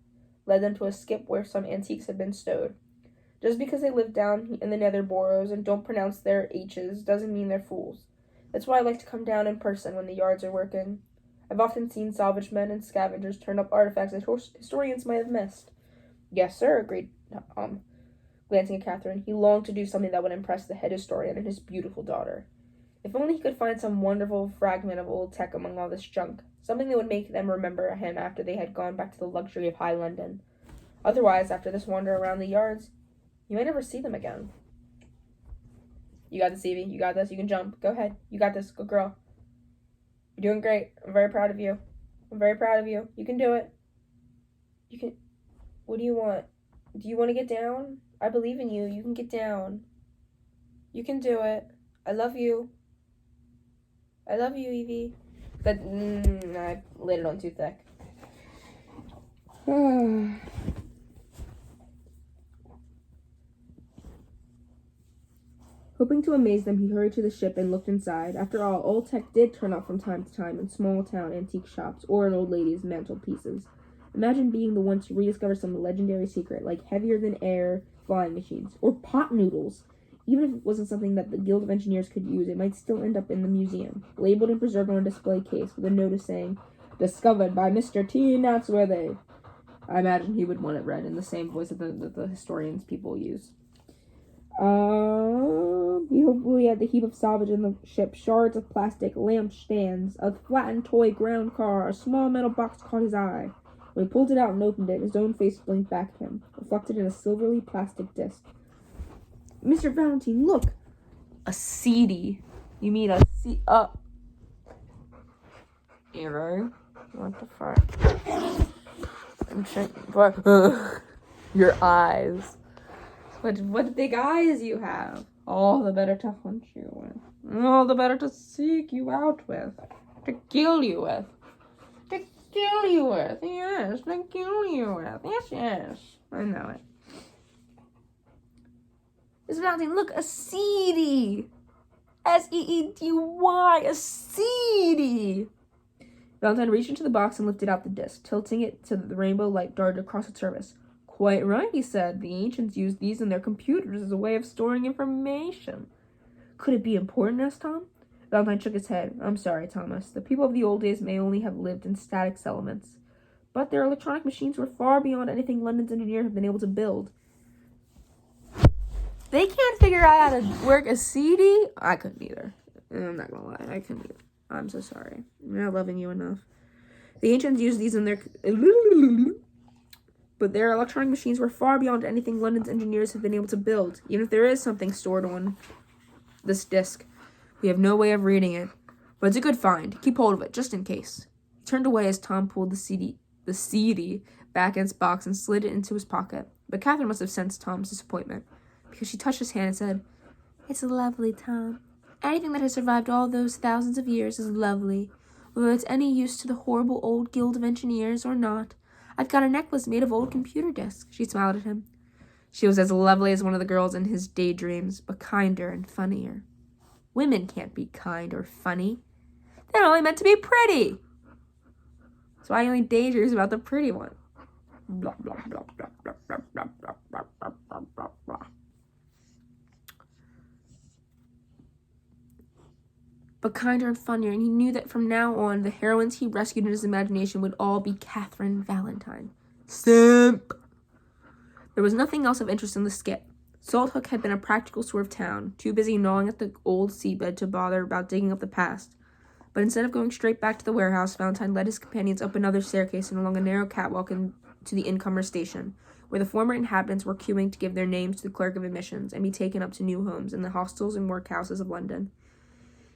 led them to a skip where some antiques had been stowed. Just because they live down in the nether boroughs and don't pronounce their H's doesn't mean they're fools. That's why I like to come down in person when the yards are working. I've often seen salvage men and scavengers turn up artifacts that historians might have missed. Yes, sir, agreed Tom, glancing at Catherine. He longed to do something that would impress the head historian and his beautiful daughter. If only he could find some wonderful fragment of old tech among all this junk, something that would make them remember him after they had gone back to the luxury of high London. Otherwise, after this wander around the yards, you may never see them again. You got this, Evie. You got this. You can jump. Go ahead. You got this. Good girl. You're doing great. I'm very proud of you. I'm very proud of you. You can do it. You can... What do you want? Do you want to get down? I believe in you. You can get down. You can do it. I love you. I love you, Evie. I laid it on too thick. Hoping to amaze them, he hurried to the ship and looked inside. After all, old tech did turn up from time to time in small-town antique shops or in old ladies' mantelpieces. Imagine being the one to rediscover some legendary secret, like heavier-than-air flying machines, or pot noodles. Even if it wasn't something that the Guild of Engineers could use, it might still end up in the museum, labeled and preserved on a display case with a notice saying, "Discovered by Mr. T. Natsworthy." I imagine he would want it read in the same voice that the historians people use. He hopefully had the heap of salvage in the ship, shards of plastic, lampstands, a flattened toy ground car, a small metal box caught his eye. When he pulled it out and opened it, his own face blinked back at him, reflected in a silvery plastic disc. Mr. Valentine, look! A CD. You mean a C... You know? What the fuck? I'm checking... What? Your eyes. What big eyes you have. All the better to hunt you with. All the better to seek you out with. To kill you with. To kill you with. Yes, to kill you with. Yes, yes. I know it. Miss Valentine, look, a CD. SEEDY, a CD. Valentine reached into the box and lifted out the disc, tilting it so that the rainbow light darted across its surface. Quite right, he said. The ancients used these in their computers as a way of storing information. Could it be important? Asked Tom. Valentine shook his head. I'm sorry, Thomas. The people of the old days may only have lived in static settlements. But their electronic machines were far beyond anything London's engineers have been able to build. They can't figure out how to work a CD? I couldn't either. I'm not gonna lie. I couldn't either. I'm so sorry. I'm not loving you enough. The ancients used these in their... But their electronic machines were far beyond anything London's engineers have been able to build. Even if there is something stored on this disc, we have no way of reading it. But it's a good find. Keep hold of it, just in case. He turned away as Tom pulled the CD back in its box and slid it into his pocket. But Catherine must have sensed Tom's disappointment, because she touched his hand and said, It's lovely, Tom. Anything that has survived all those thousands of years is lovely, whether it's any use to the horrible old Guild of Engineers or not. I've got a necklace made of old computer disks. She smiled at him. She was as lovely as one of the girls in his daydreams, but kinder and funnier. Women can't be kind or funny. They're only meant to be pretty. That's why he only daydreams about the pretty one. Blah, blah, blah, blah, blah, blah, blah, blah, blah, blah, blah, blah. But kinder and funnier, and he knew that from now on, the heroines he rescued in his imagination would all be Catherine Valentine. Simp! There was nothing else of interest in the skip. Salt Hook had been a practical sort of town, too busy gnawing at the old seabed to bother about digging up the past. But instead of going straight back to the warehouse, Valentine led his companions up another staircase and along a narrow catwalk to the incomer station, where the former inhabitants were queuing to give their names to the clerk of admissions and be taken up to new homes in the hostels and workhouses of London.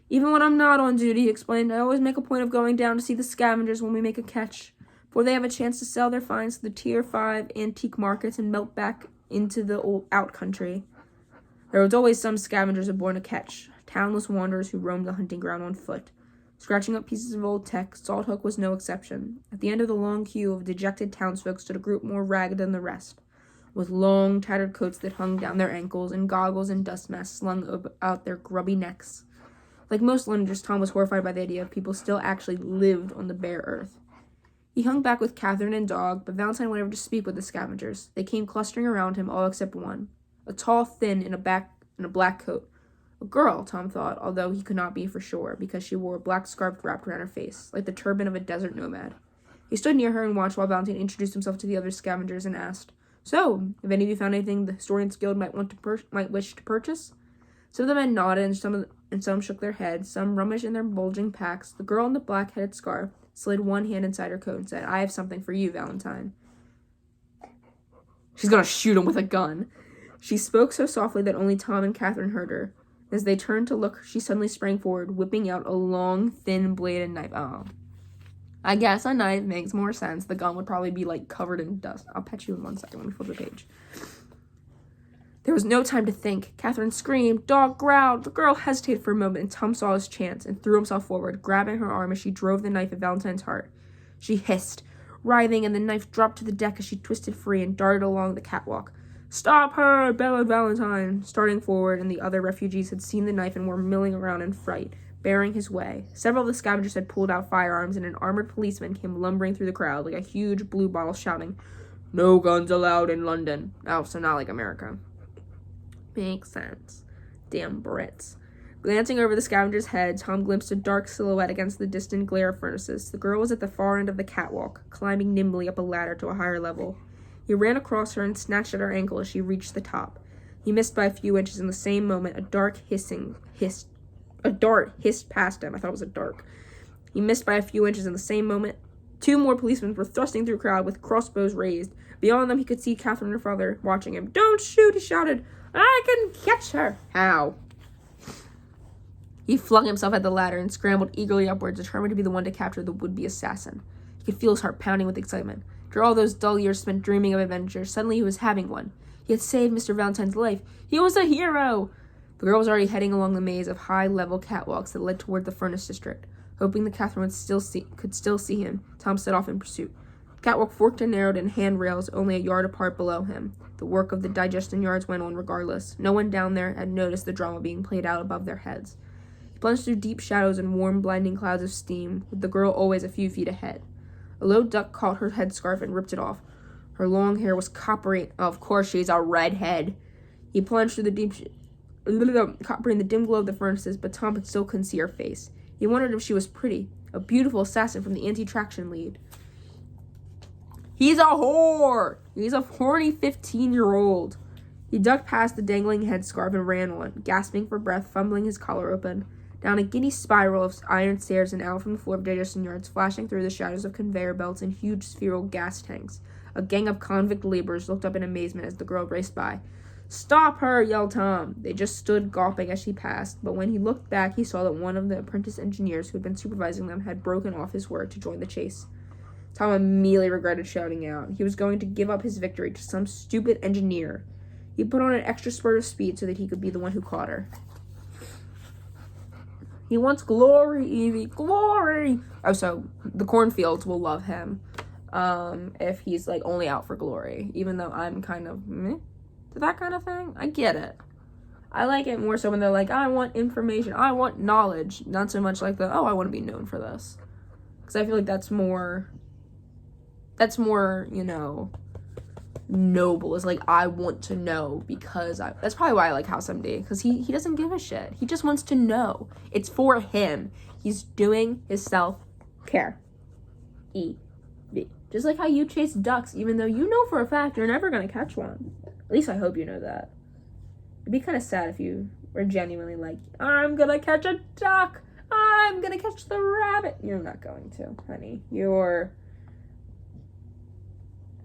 Even when I'm not on duty, he explained, I always make a point of going down to see the scavengers when we make a catch, for they have a chance to sell their finds to the Tier 5 antique markets and melt back into the old out country. There was always some scavengers aboard a catch, townless wanderers who roamed the hunting ground on foot. Scratching up pieces of old tech, Salt Hook was no exception. At the end of the long queue of dejected townsfolk stood a group more ragged than the rest, with long, tattered coats that hung down their ankles and goggles and dust masks slung out their grubby necks. Like most Londoners, Tom was horrified by the idea of people still actually lived on the bare earth. He hung back with Catherine and Dog, but Valentine went over to speak with the scavengers. They came clustering around him, all except one. a tall, thin, in a black coat. A girl, Tom thought, although he could not be for sure, because she wore a black scarf wrapped around her face, like the turban of a desert nomad. He stood near her and watched while Valentine introduced himself to the other scavengers and asked, "So, have any of you found anything the Historians Guild might wish to purchase?" Some of the men nodded, and some shook their heads. Some rummaged in their bulging packs. The girl in the black-headed scarf slid one hand inside her coat and said, "I have something for you, Valentine." She's gonna shoot him with a gun. She spoke so softly that only Tom and Catherine heard her. As they turned to look, she suddenly sprang forward, whipping out a long, thin-bladed knife. Oh. I guess a knife makes more sense. The gun would probably be, covered in dust. I'll pet you in 1 second. Let me flip the page. There was no time to think. Catherine screamed. Dog growled. The girl hesitated for a moment, and Tom saw his chance and threw himself forward, grabbing her arm as she drove the knife at Valentine's heart. She hissed, writhing, and the knife dropped to the deck as she twisted free and darted along the catwalk. "Stop her!" bellowed Valentine, starting forward, and the other refugees had seen the knife and were milling around in fright, bearing his way. Several of the scavengers had pulled out firearms, and an armored policeman came lumbering through the crowd like a huge blue bottle, shouting, "No guns allowed in London." Oh, so not like America. Makes sense. Damn Brits. Glancing over the scavengers' heads, Tom glimpsed a dark silhouette against the distant glare of furnaces. The girl was at the far end of the catwalk, climbing nimbly up a ladder to a higher level. He ran across her and snatched at her ankle as she reached the top. He missed by a few inches. In the same moment, a dart hissed past him. I thought it was a dart. He missed by a few inches. In the same moment, 2 more policemen were thrusting through the crowd with crossbows raised. Beyond them, he could see Catherine and her father watching him. "Don't shoot," he shouted. "I can catch her." How? He flung himself at the ladder and scrambled eagerly upwards, determined to be the one to capture the would-be assassin. He could feel his heart pounding with excitement. After all those dull years spent dreaming of adventure, suddenly he was having one. He had saved Mr. Valentine's life. He was a hero! The girl was already heading along the maze of high-level catwalks that led toward the furnace district. Hoping that Catherine could still see him, Tom set off in pursuit. The catwalk forked and narrowed in handrails only a yard apart below him. The work of the digestion yards went on regardless. No one down there had noticed the drama being played out above their heads. He plunged through deep shadows and warm, blinding clouds of steam, with the girl always a few feet ahead. A low duck caught her headscarf and ripped it off. Her long hair was coppery. Oh, of course, she's a redhead. He plunged through the deep, coppery in the dim glow of the furnaces, but Tom still couldn't see her face. He wondered if she was pretty, a beautiful assassin from the anti-traction lead. He's a whore! He's a horny 15-year-old. He ducked past the dangling headscarf and ran on, gasping for breath, fumbling his collar open. Down a giddy spiral of iron stairs and out from the floor of digestion yards, flashing through the shadows of conveyor belts and huge spheral gas tanks. A gang of convict laborers looked up in amazement as the girl raced by. "Stop her!" yelled Tom. They just stood gawping as she passed, but when he looked back, he saw that one of the apprentice engineers who had been supervising them had broken off his work to join the chase. Tom immediately regretted shouting out. He was going to give up his victory to some stupid engineer. He put on an extra spurt of speed so that he could be the one who caught her. He wants glory, Evie. Glory! Oh, so the cornfields will love him if he's, only out for glory. Even though I'm kind of meh to that kind of thing. I get it. I like it more so when they're like, I want information. I want knowledge. Not so much like I want to be known for this. Because I feel like that's more, noble. Is I want to know because that's probably why I like House MD, because he doesn't give a shit. He just wants to know. It's for him. He's doing his self-care. E-V. Just like how you chase ducks, even though you know for a fact you're never going to catch one. At least I hope you know that. It'd be kind of sad if you were genuinely I'm going to catch a duck. I'm going to catch the rabbit. You're not going to, honey.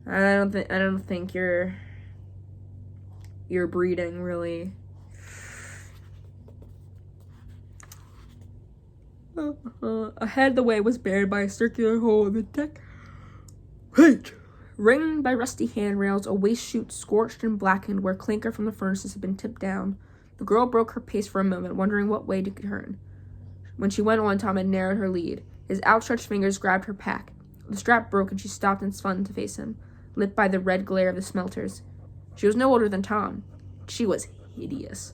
I don't think your breeding really. Ahead, the way was barred by a circular hole in the deck. Right. Ringed by rusty handrails, a waste chute scorched and blackened where clinker from the furnaces had been tipped down. The girl broke her pace for a moment, wondering what way to turn. When she went on, Tom had narrowed her lead. His outstretched fingers grabbed her pack. The strap broke and she stopped and spun to face him, lit by the red glare of the smelters. She was no older than Tom. She was hideous.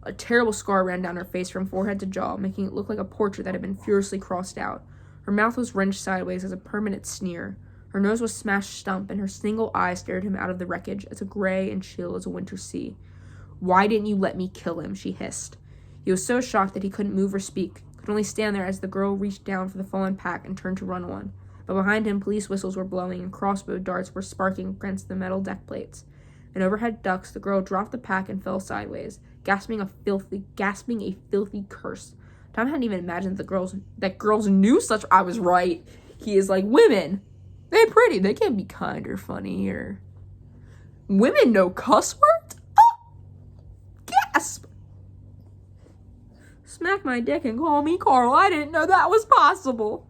A terrible scar ran down her face from forehead to jaw, making it look like a portrait that had been furiously crossed out. Her mouth was wrenched sideways as a permanent sneer. Her nose was smashed stump, and her single eye stared him out of the wreckage, as gray and chill as a winter sea. Why didn't you let me kill him? She hissed. He was so shocked that he couldn't move or speak, could only stand there as the girl reached down for the fallen pack and turned to run on. But behind him, police whistles were blowing and crossbow darts were sparking against the metal deck plates. In overhead ducts, the girl dropped the pack and fell sideways, gasping a filthy curse. Tom hadn't even imagined that girls knew such. I was right. He is like, women, they're pretty. They can be kind or funny or women know cuss words. Oh, gasp! Smack my dick and call me Carl. I didn't know that was possible.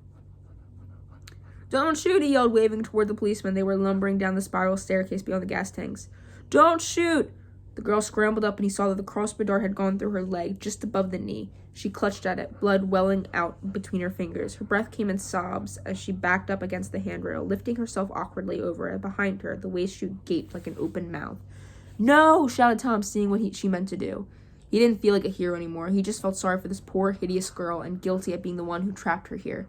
Don't shoot, he yelled, waving toward the policemen. They were lumbering down the spiral staircase beyond the gas tanks. Don't shoot! The girl scrambled up and he saw that the crossbow dart had gone through her leg, just above the knee. She clutched at it, blood welling out between her fingers. Her breath came in sobs as she backed up against the handrail, lifting herself awkwardly over it. Behind her, the waste chute gaped like an open mouth. No! Shouted Tom, seeing what she meant to do. He didn't feel like a hero anymore. He just felt sorry for this poor, hideous girl and guilty at being the one who trapped her here.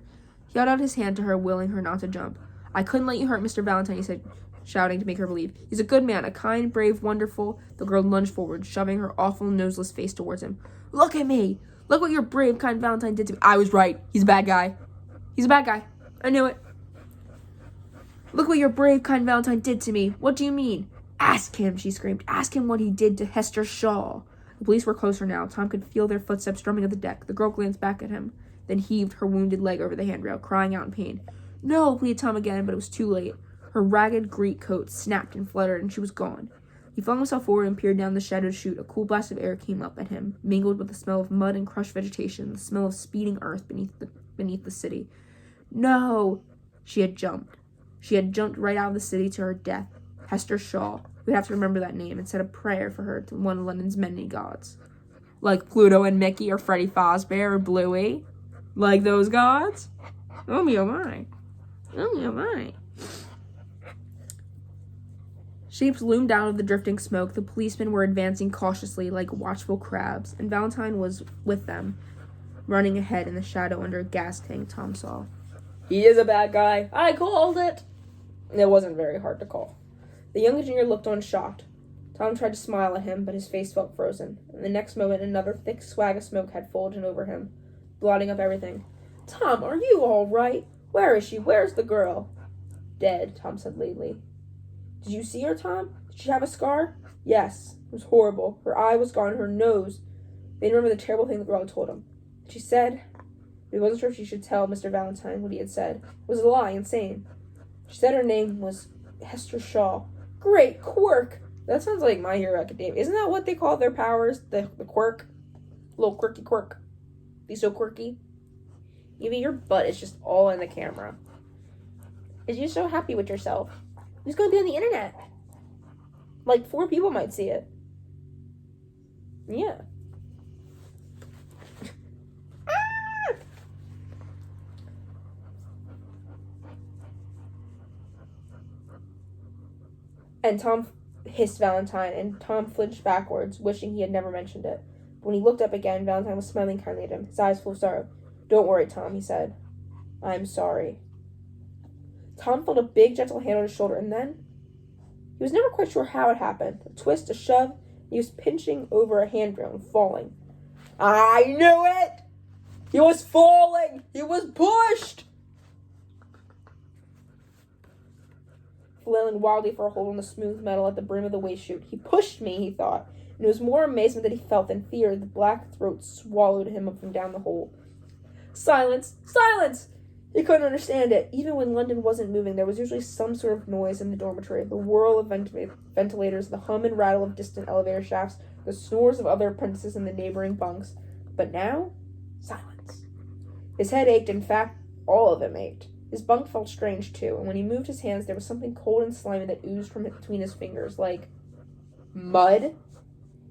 He held out his hand to her, willing her not to jump. I couldn't let you hurt Mr. Valentine, he said, shouting to make her believe. He's a good man, a kind, brave, wonderful. The girl lunged forward, shoving her awful, noseless face towards him. Look at me! Look what your brave, kind Valentine did to me. I was right. He's a bad guy. He's a bad guy. I knew it. Look what your brave, kind Valentine did to me. What do you mean? Ask him, she screamed. Ask him what he did to Hester Shaw. The police were closer now. Tom could feel their footsteps drumming at the deck. The girl glanced back at him, then heaved her wounded leg over the handrail, crying out in pain. No, pleaded Tom again, but it was too late. Her ragged Greek coat snapped and fluttered, and she was gone. He flung himself forward and peered down the shadowed chute. A cool blast of air came up at him, mingled with the smell of mud and crushed vegetation, the smell of speeding earth beneath the city. No! She had jumped. She had jumped right out of the city to her death. Hester Shaw. We'd have to remember that name and said a prayer for her to one of London's many gods. Like Pluto and Mickey or Freddy Fazbear or Bluey? Like those gods? Oh me, oh my. Oh me, oh my. Shapes loomed out of the drifting smoke. The policemen were advancing cautiously like watchful crabs, and Valentine was with them, running ahead in the shadow under a gas tank Tom saw. He is a bad guy. I called it. It wasn't very hard to call. The young engineer looked on shocked. Tom tried to smile at him, but his face felt frozen. And the next moment, another thick swag of smoke had folded over him, blotting up everything. Tom, are you all right? Where is she? Where's the girl? Dead, Tom said lately. Did you see her, Tom? Did she have a scar? Yes. It was horrible. Her eye was gone, her nose. They remembered the terrible thing the girl had told him. She said... He wasn't sure if she should tell Mr. Valentine what he had said. It was a lie, insane. She said her name was Hester Shaw. Great quirk! That sounds like My Hero Academia. Isn't that what they call their powers? The quirk? Little quirky quirk. Be so quirky. Even your butt is just all in the camera. Is you so happy with yourself? It's going to be on the internet. Like 4 people might see it. Yeah. And Tom hissed Valentine, and Tom flinched backwards, wishing he had never mentioned it. But when he looked up again, Valentine was smiling kindly at him, his eyes full of sorrow. Don't worry, Tom, he said. I'm sorry. Tom felt a big, gentle hand on his shoulder, and then... He was never quite sure how it happened. A twist, a shove, and he was pinching over a handrail and falling. I knew it! He was falling! He was pushed! Flailing wildly for a hold on the smooth metal at the brim of the waste chute. He pushed me, he thought, and it was more amazement that he felt than fear. The black throat swallowed him up from down the hole. Silence! Silence! He couldn't understand it. Even when London wasn't moving, there was usually some sort of noise in the dormitory. The whirl of ventilators, the hum and rattle of distant elevator shafts, the snores of other apprentices in the neighboring bunks. But now, silence. His head ached. In fact, all of him ached. His bunk felt strange, too, and when he moved his hands, there was something cold and slimy that oozed from between his fingers, like mud.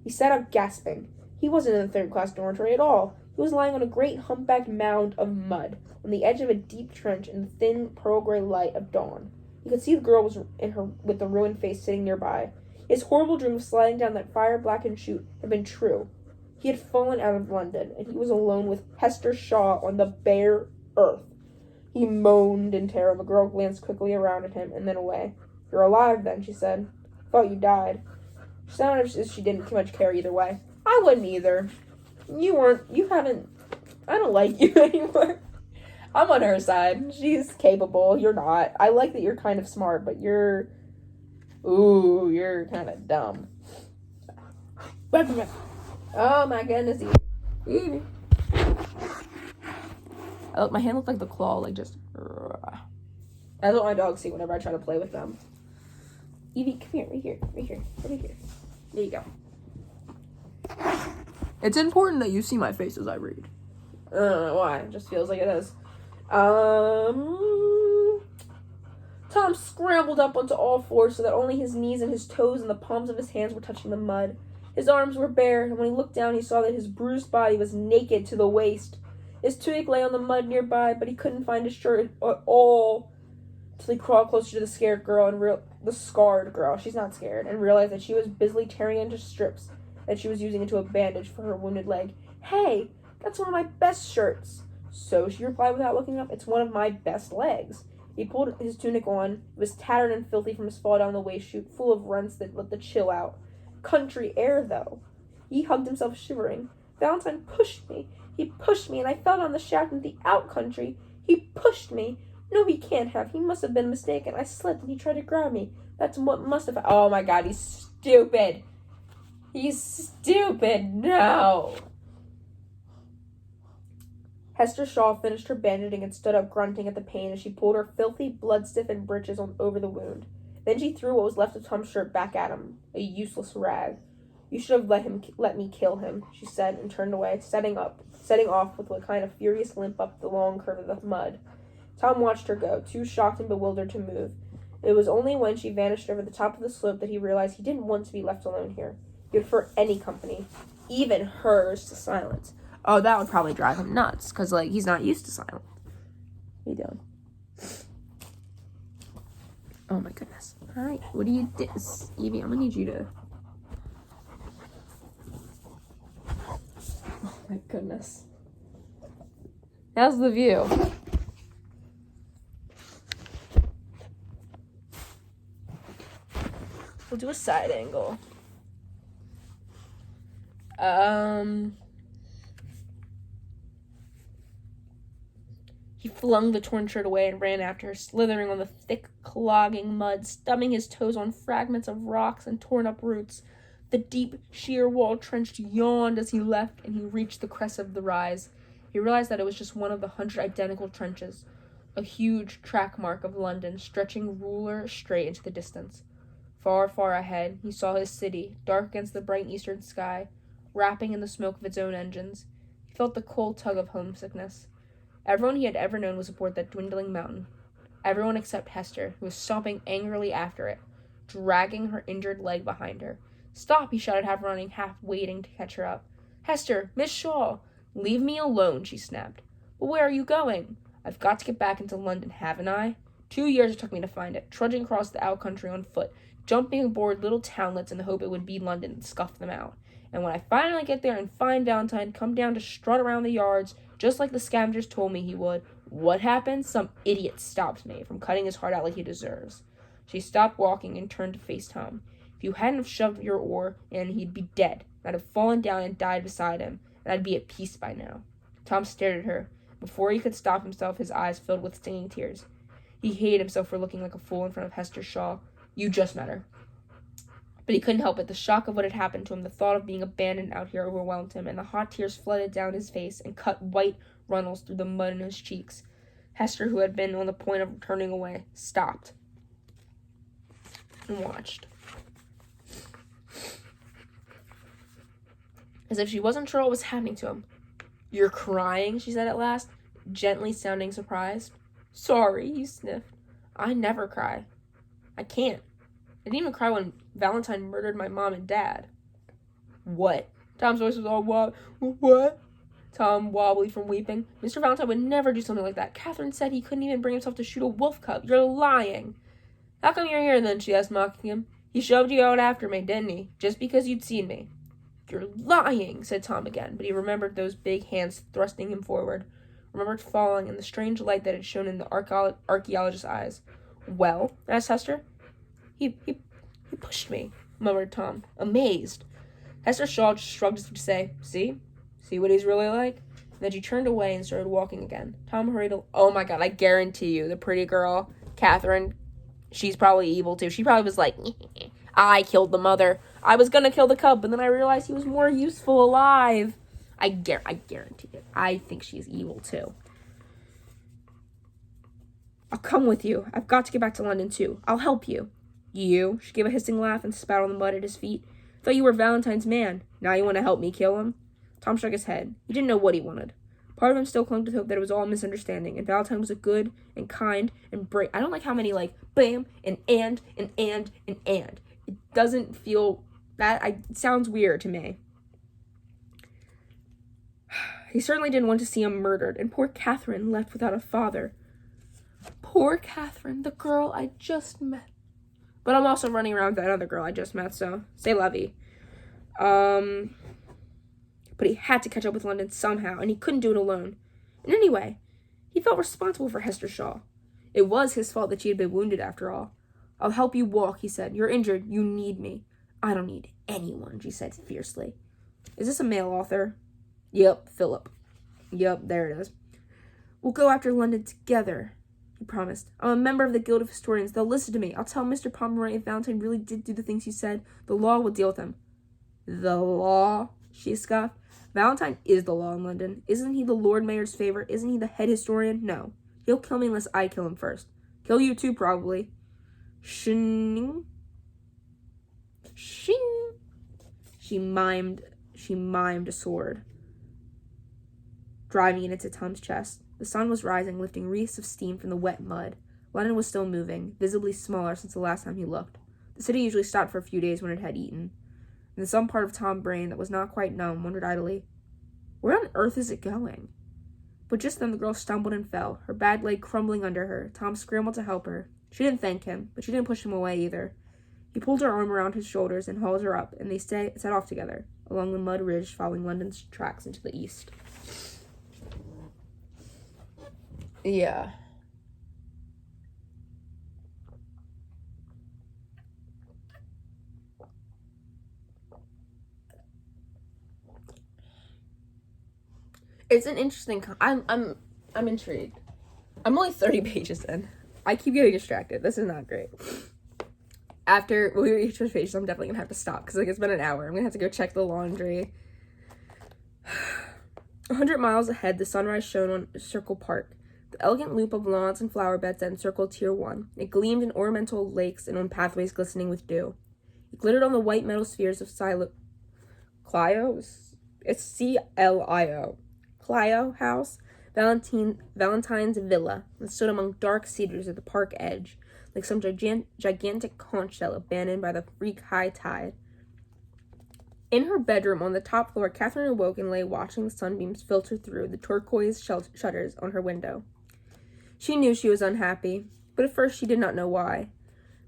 He sat up, gasping. He wasn't in the third-class dormitory at all. He was lying on a great humpbacked mound of mud, on the edge of a deep trench in the thin, pearl-gray light of dawn. He could see the girl was in her with the ruined face sitting nearby. His horrible dream of sliding down that fire-blackened chute had been true. He had fallen out of London, and he was alone with Hester Shaw on the bare earth. He moaned in terror. The girl glanced quickly around at him and then away. You're alive, then, she said. Thought you died. She sounded as if she didn't too much care either way. I wouldn't either. I don't like you anymore. I'm on her side. She's capable. You're not. I like that you're kind of smart, but you're kind of dumb. Oh my goodness, Evie. Oh, my hand looked like the claw, like just. That's what my dogs see whenever I try to play with them. Evie, come here, right here. There you go. It's important that you see my face as I read. I don't know why. It just feels like it is. Tom scrambled up onto all fours so that only his knees and his toes and the palms of his hands were touching the mud. His arms were bare, and when he looked down, he saw that his bruised body was naked to the waist. His tunic lay on the mud nearby, but he couldn't find his shirt at all till he crawled closer to the scared girl the scarred girl. She's not scared, and realized that she was busily tearing into strips that she was using into a bandage for her wounded leg. "Hey, that's one of my best shirts." "So," she replied without looking up, "it's one of my best legs." He pulled his tunic on. It was tattered and filthy from his fall down the waist chute, full of rents that let the chill out. Country air, though. He hugged himself, shivering. "Valentine pushed me. He pushed me, and I fell down the shaft into the out country. He pushed me. No, he can't have. He must have been mistaken. I slipped, and he tried to grab me. That's what must have... Oh, my God, he's stupid. He's stupid. No." Hester Shaw finished her bandaging and stood up, grunting at the pain as she pulled her filthy, blood-stiffened breeches over the wound. Then she threw what was left of Tom's shirt back at him, a useless rag. "You should have let me kill him," she said, and turned away, setting off with a kind of furious limp up the long curve of the mud. Tom watched her go, too shocked and bewildered to move. It was only when she vanished over the top of the slope that he realized he didn't want to be left alone here. He would prefer any company, even hers, to silence. Oh, that would probably drive him nuts, because, he's not used to silence. What are you doing? Oh, my goodness. All right, what do you do? Evie, I'm going to need you to... Oh, my goodness. How's the view? We'll do a side angle. He flung the torn shirt away and ran after her, slithering on the thick, clogging mud, stubbing his toes on fragments of rocks and torn up roots. The deep, sheer wall trench yawned as he left, and he reached the crest of the rise. He realized that it was just one of the 100 identical trenches, a huge track mark of London stretching ruler straight into the distance. Far, far ahead, he saw his city, dark against the bright eastern sky, wrapping in the smoke of its own engines. He felt the cold tug of homesickness. Everyone he had ever known was aboard that dwindling mountain. Everyone except Hester, who was stomping angrily after it, dragging her injured leg behind her. "Stop!" he shouted, half running, half waiting to catch her up. "Hester! Miss Shaw!" "Leave me alone," she snapped. "But where are you going?" "I've got to get back into London, haven't I? 2 years it took me to find it, trudging across the out country on foot, jumping aboard little townlets in the hope it would be London and scuff them out. And when I finally get there and find Valentine come down to strut around the yards, just like the scavengers told me he would, what happens? Some idiot stops me from cutting his heart out like he deserves." She stopped walking and turned to face Tom. "If you hadn't have shoved your oar in, he'd be dead. I'd have fallen down and died beside him, and I'd be at peace by now." Tom stared at her. Before he could stop himself, his eyes filled with stinging tears. He hated himself for looking like a fool in front of Hester Shaw. "You just met her." But he couldn't help it. The shock of what had happened to him, the thought of being abandoned out here overwhelmed him, and the hot tears flooded down his face and cut white runnels through the mud in his cheeks. Hester, who had been on the point of turning away, stopped and watched. As if she wasn't sure what was happening to him. "You're crying?" she said at last, gently sounding surprised. "Sorry," he sniffed. "I never cry. I can't. I didn't even cry when Valentine murdered my mom and dad." "What?" Tom's voice was all what? Tom wobbly from weeping. "Mr. Valentine would never do something like that. Catherine said he couldn't even bring himself to shoot a wolf cub. You're lying." "How come you're here then?" she asked, mocking him. "He shoved you out after me, didn't he? Just because you'd seen me." "You're lying," said Tom again, but he remembered those big hands thrusting him forward, remembered falling and the strange light that had shone in the archaeologist's eyes. "Well?" asked Hester. He pushed me," murmured Tom, amazed. Hester Shaw just shrugged as if to say, see? See what he's really like? And then she turned away and started walking again. Tom hurried oh my god, I guarantee you, the pretty girl, Catherine, she's probably evil too. She probably was like, I killed the mother. I was gonna kill the cub, but then I realized he was more useful alive. I guarantee it. I think she's evil too. I'll come with you. I've got to get back to London too. I'll help you. You? She gave a hissing laugh and spat on the mud at his feet. Thought you were Valentine's man. Now you want to help me kill him? Tom shook his head. He didn't know what he wanted. Part of him still clung to the hope that it was all a misunderstanding, and Valentine was a good and kind and brave. I don't like how many, like, bam, and. It doesn't feel, it sounds weird to me. He certainly didn't want to see him murdered, and poor Catherine left without a father. Poor Catherine, the girl I just met. But I'm also running around with that other girl I just met, so c'est la vie. But he had to catch up with London somehow, and he couldn't do it alone. And anyway, he felt responsible for Hester Shaw. It was his fault that she had been wounded after all. I'll help you walk, he said. You're injured. You need me. I don't need anyone, she said fiercely. Is this a male author? Yep, Phillip. Yep, there it is. We'll go after London together, he promised. I'm a member of the Guild of Historians. They'll listen to me. I'll tell Mr. Pomeroy if Valentine really did do the things he said. The law will deal with him. The law? She scoffed. Valentine is the law in London. Isn't he the Lord Mayor's favorite? Isn't he the head historian? No. He'll kill me unless I kill him first. Kill you too, probably. Shing. Shing. She mimed a sword, driving it into Tom's chest. The sun was rising, lifting wreaths of steam from the wet mud. London was still moving, visibly smaller since the last time he looked. The city usually stopped for a few days when it had eaten. And some part of Tom's brain that was not quite numb wondered idly, where on earth is it going? But just then the girl stumbled and fell, her bad leg crumbling under her. Tom scrambled to help her. She didn't thank him, but she didn't push him away either. He pulled her arm around his shoulders and hauled her up, and they set off together, along the mud ridge following London's tracks into the east. Yeah. It's an interesting. I'm intrigued. I'm only 30 pages in. I keep getting distracted. This is not great. After we reach those pages, I'm definitely gonna have to stop because it's been an hour. I'm gonna have to go check the laundry. 100 miles ahead, the sunrise shone on Circle Park, the elegant loop of lawns and flower beds that encircled Tier 1. It gleamed in ornamental lakes and on pathways glistening with dew. It glittered on the white metal spheres of Clio? It's C-L-I-O. Clio House, Valentine's Villa, that stood among dark cedars at the park edge, like some gigantic conch shell abandoned by the freak high tide. In her bedroom on the top floor, Catherine awoke and lay watching the sunbeams filter through the turquoise shutters on her window. She knew she was unhappy, but at first she did not know why.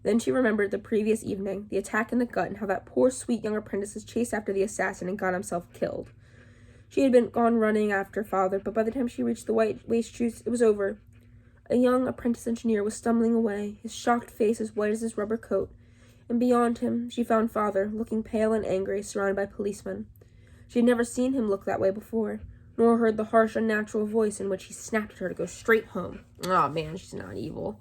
Then she remembered the previous evening, the attack in the gut, and how that poor, sweet young apprentice was chased after the assassin and got himself killed. She had been gone running after father, but by the time she reached the white waste chutes, it was over. A young apprentice engineer was stumbling away, his shocked face as white as his rubber coat, and beyond him she found father, looking pale and angry, surrounded by policemen. She had never seen him look that way before, nor heard the harsh, unnatural voice in which he snapped at her to go straight home. Aw, man, she's not evil.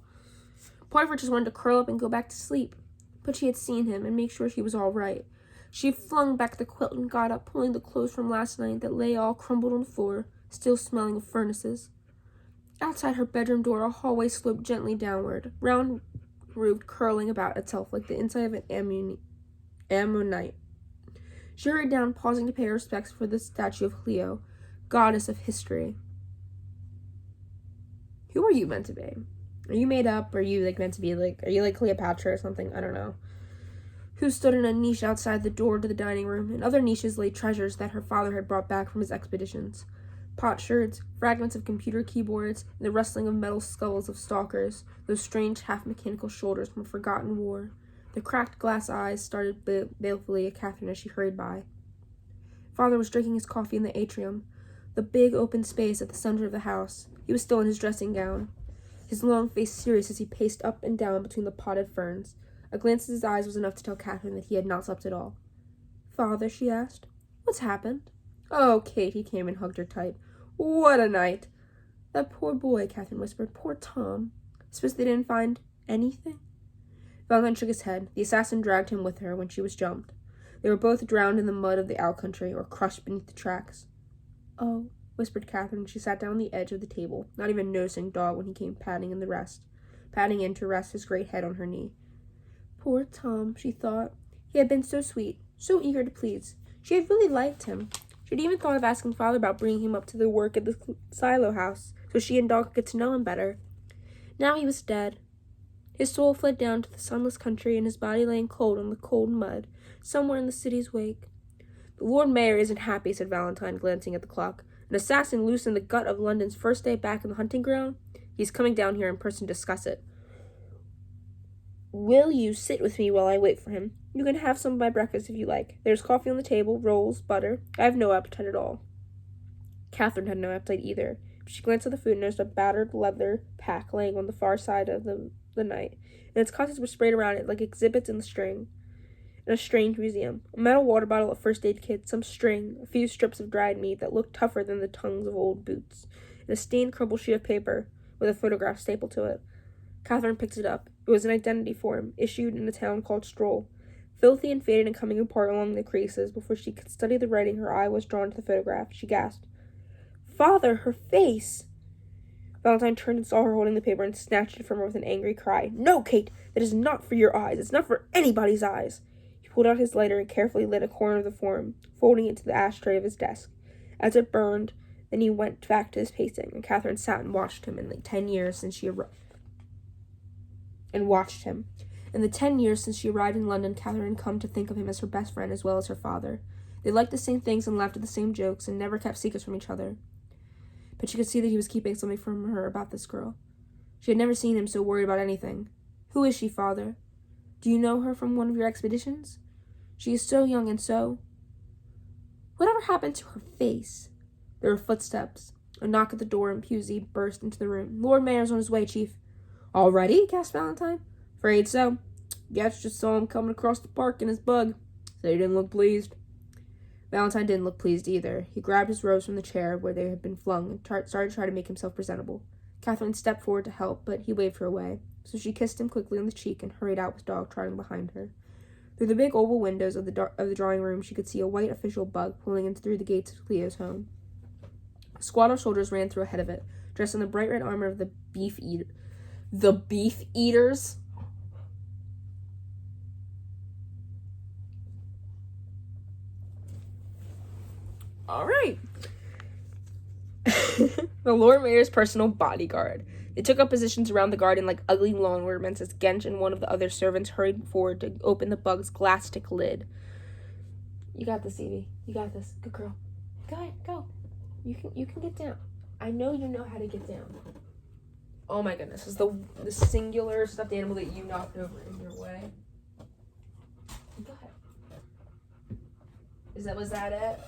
Part of her just wanted to curl up and go back to sleep, but she had seen him and make sure she was all right. She flung back the quilt and got up, pulling the clothes from last night that lay all crumbled on the floor, still smelling of furnaces. Outside her bedroom door, a hallway sloped gently downward, round-roofed, curling about itself like the inside of an ammonite. She hurried down, pausing to pay her respects for the statue of Cleo, goddess of history. Who are you meant to be? Are you made up? Are you meant to be are you like Cleopatra or something? I don't know. Who stood in a niche outside the door to the dining room. In other niches lay treasures that her father had brought back from his expeditions. Potsherds, fragments of computer keyboards, and the rustling of metal skulls of stalkers, those strange half-mechanical shoulders from a forgotten war. The cracked glass eyes started balefully at Catherine as she hurried by. Father was drinking his coffee in the atrium, the big open space at the center of the house. He was still in his dressing gown, his long face serious as he paced up and down between the potted ferns. A glance at his eyes was enough to tell Catherine that he had not slept at all. "Father," she asked, "what's happened?" "Oh, Kate," he came and hugged her tight. "What a night!" "That poor boy," Catherine whispered. "Poor Tom. Suppose they didn't find anything?" Valentine shook his head. The assassin dragged him with her when she was jumped. They were both drowned in the mud of the Owl country, or crushed beneath the tracks. "Oh," whispered Catherine. She sat down on the edge of the table, not even noticing Dog when he came padding in to rest his great head on her knee. Poor Tom, she thought. He had been so sweet, so eager to please. She had really liked him. She had even thought of asking Father about bringing him up to the work at the silo house, so she and Dog could get to know him better. Now he was dead. His soul fled down to the sunless country, and his body lay cold on the cold mud, somewhere in the city's wake. "The Lord Mayor isn't happy," said Valentine, glancing at the clock. "An assassin loose in the gut of London's first day back in the hunting ground? He's coming down here in person to discuss it. Will you sit with me while I wait for him? You can have some of my breakfast if you like. There's coffee on the table, rolls, butter. I have no appetite at all." Catherine had no appetite either. She glanced at the food and noticed a battered leather pack laying on the far side of the night, and its contents were sprayed around it like exhibits in a strange museum. A metal water bottle, a first aid kit, some string, a few strips of dried meat that looked tougher than the tongues of old boots, and a stained, crumpled sheet of paper with a photograph stapled to it. Catherine picked it up. It was an identity form, issued in a town called Stroll. Filthy and faded and coming apart along the creases, before she could study the writing, her eye was drawn to the photograph. She gasped. "Father, her face!" Valentine turned and saw her holding the paper and snatched it from her with an angry cry. "No, Kate! That is not for your eyes. It's not for anybody's eyes." He pulled out his lighter and carefully lit a corner of the form, folding it to the ashtray of his desk. As it burned, then he went back to his pacing, and Catherine sat and watched him in the 10 years since she arrived. In the 10 years since she arrived in London, Catherine had come to think of him as her best friend as well as her father. They liked the same things and laughed at the same jokes and never kept secrets from each other. But she could see that he was keeping something from her about this girl. She had never seen him so worried about anything. "Who is she, Father? Do you know her from one of your expeditions? She is so young and so—" "Whatever happened to her face?" There were footsteps. A knock at the door, and Pusey burst into the room. "Lord Mayor's on his way, Chief." "Already?" gasped Valentine. "Afraid so. Gatch just saw him coming across the park in his bug. Said he didn't look pleased." Valentine didn't look pleased either. He grabbed his robes from the chair where they had been flung and started to try to make himself presentable. Catherine stepped forward to help, but he waved her away. So she kissed him quickly on the cheek and hurried out with Dog trotting behind her. Through the big oval windows of the drawing room, she could see a white official bug pulling in through the gates of Cleo's home. A squad of soldiers ran through ahead of it, dressed in the bright red armor of the beef eaters? All right. The Lord Mayor's personal bodyguard. They took up positions around the garden like ugly lawn ornaments as Gench and one of the other servants hurried forward to open the bug's glass-stick lid. "You got this, Evie. You got this. Good girl. Go ahead, go. You can get down. I know you know how to get down." Oh my goodness, this is the singular stuffed animal that you knocked over in your way. Go ahead. Was that it?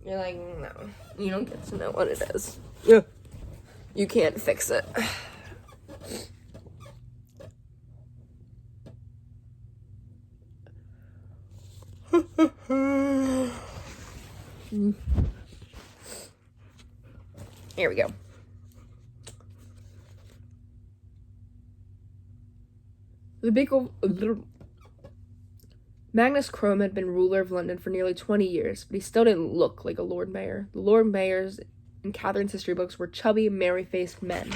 You're like, no, you don't get to know what it is. Yeah. You can't fix it. Here we go. Magnus Crome had been ruler of London for nearly 20 years, but he still didn't look like a Lord Mayor. The Lord Mayors in Catherine's history books were chubby, merry-faced men.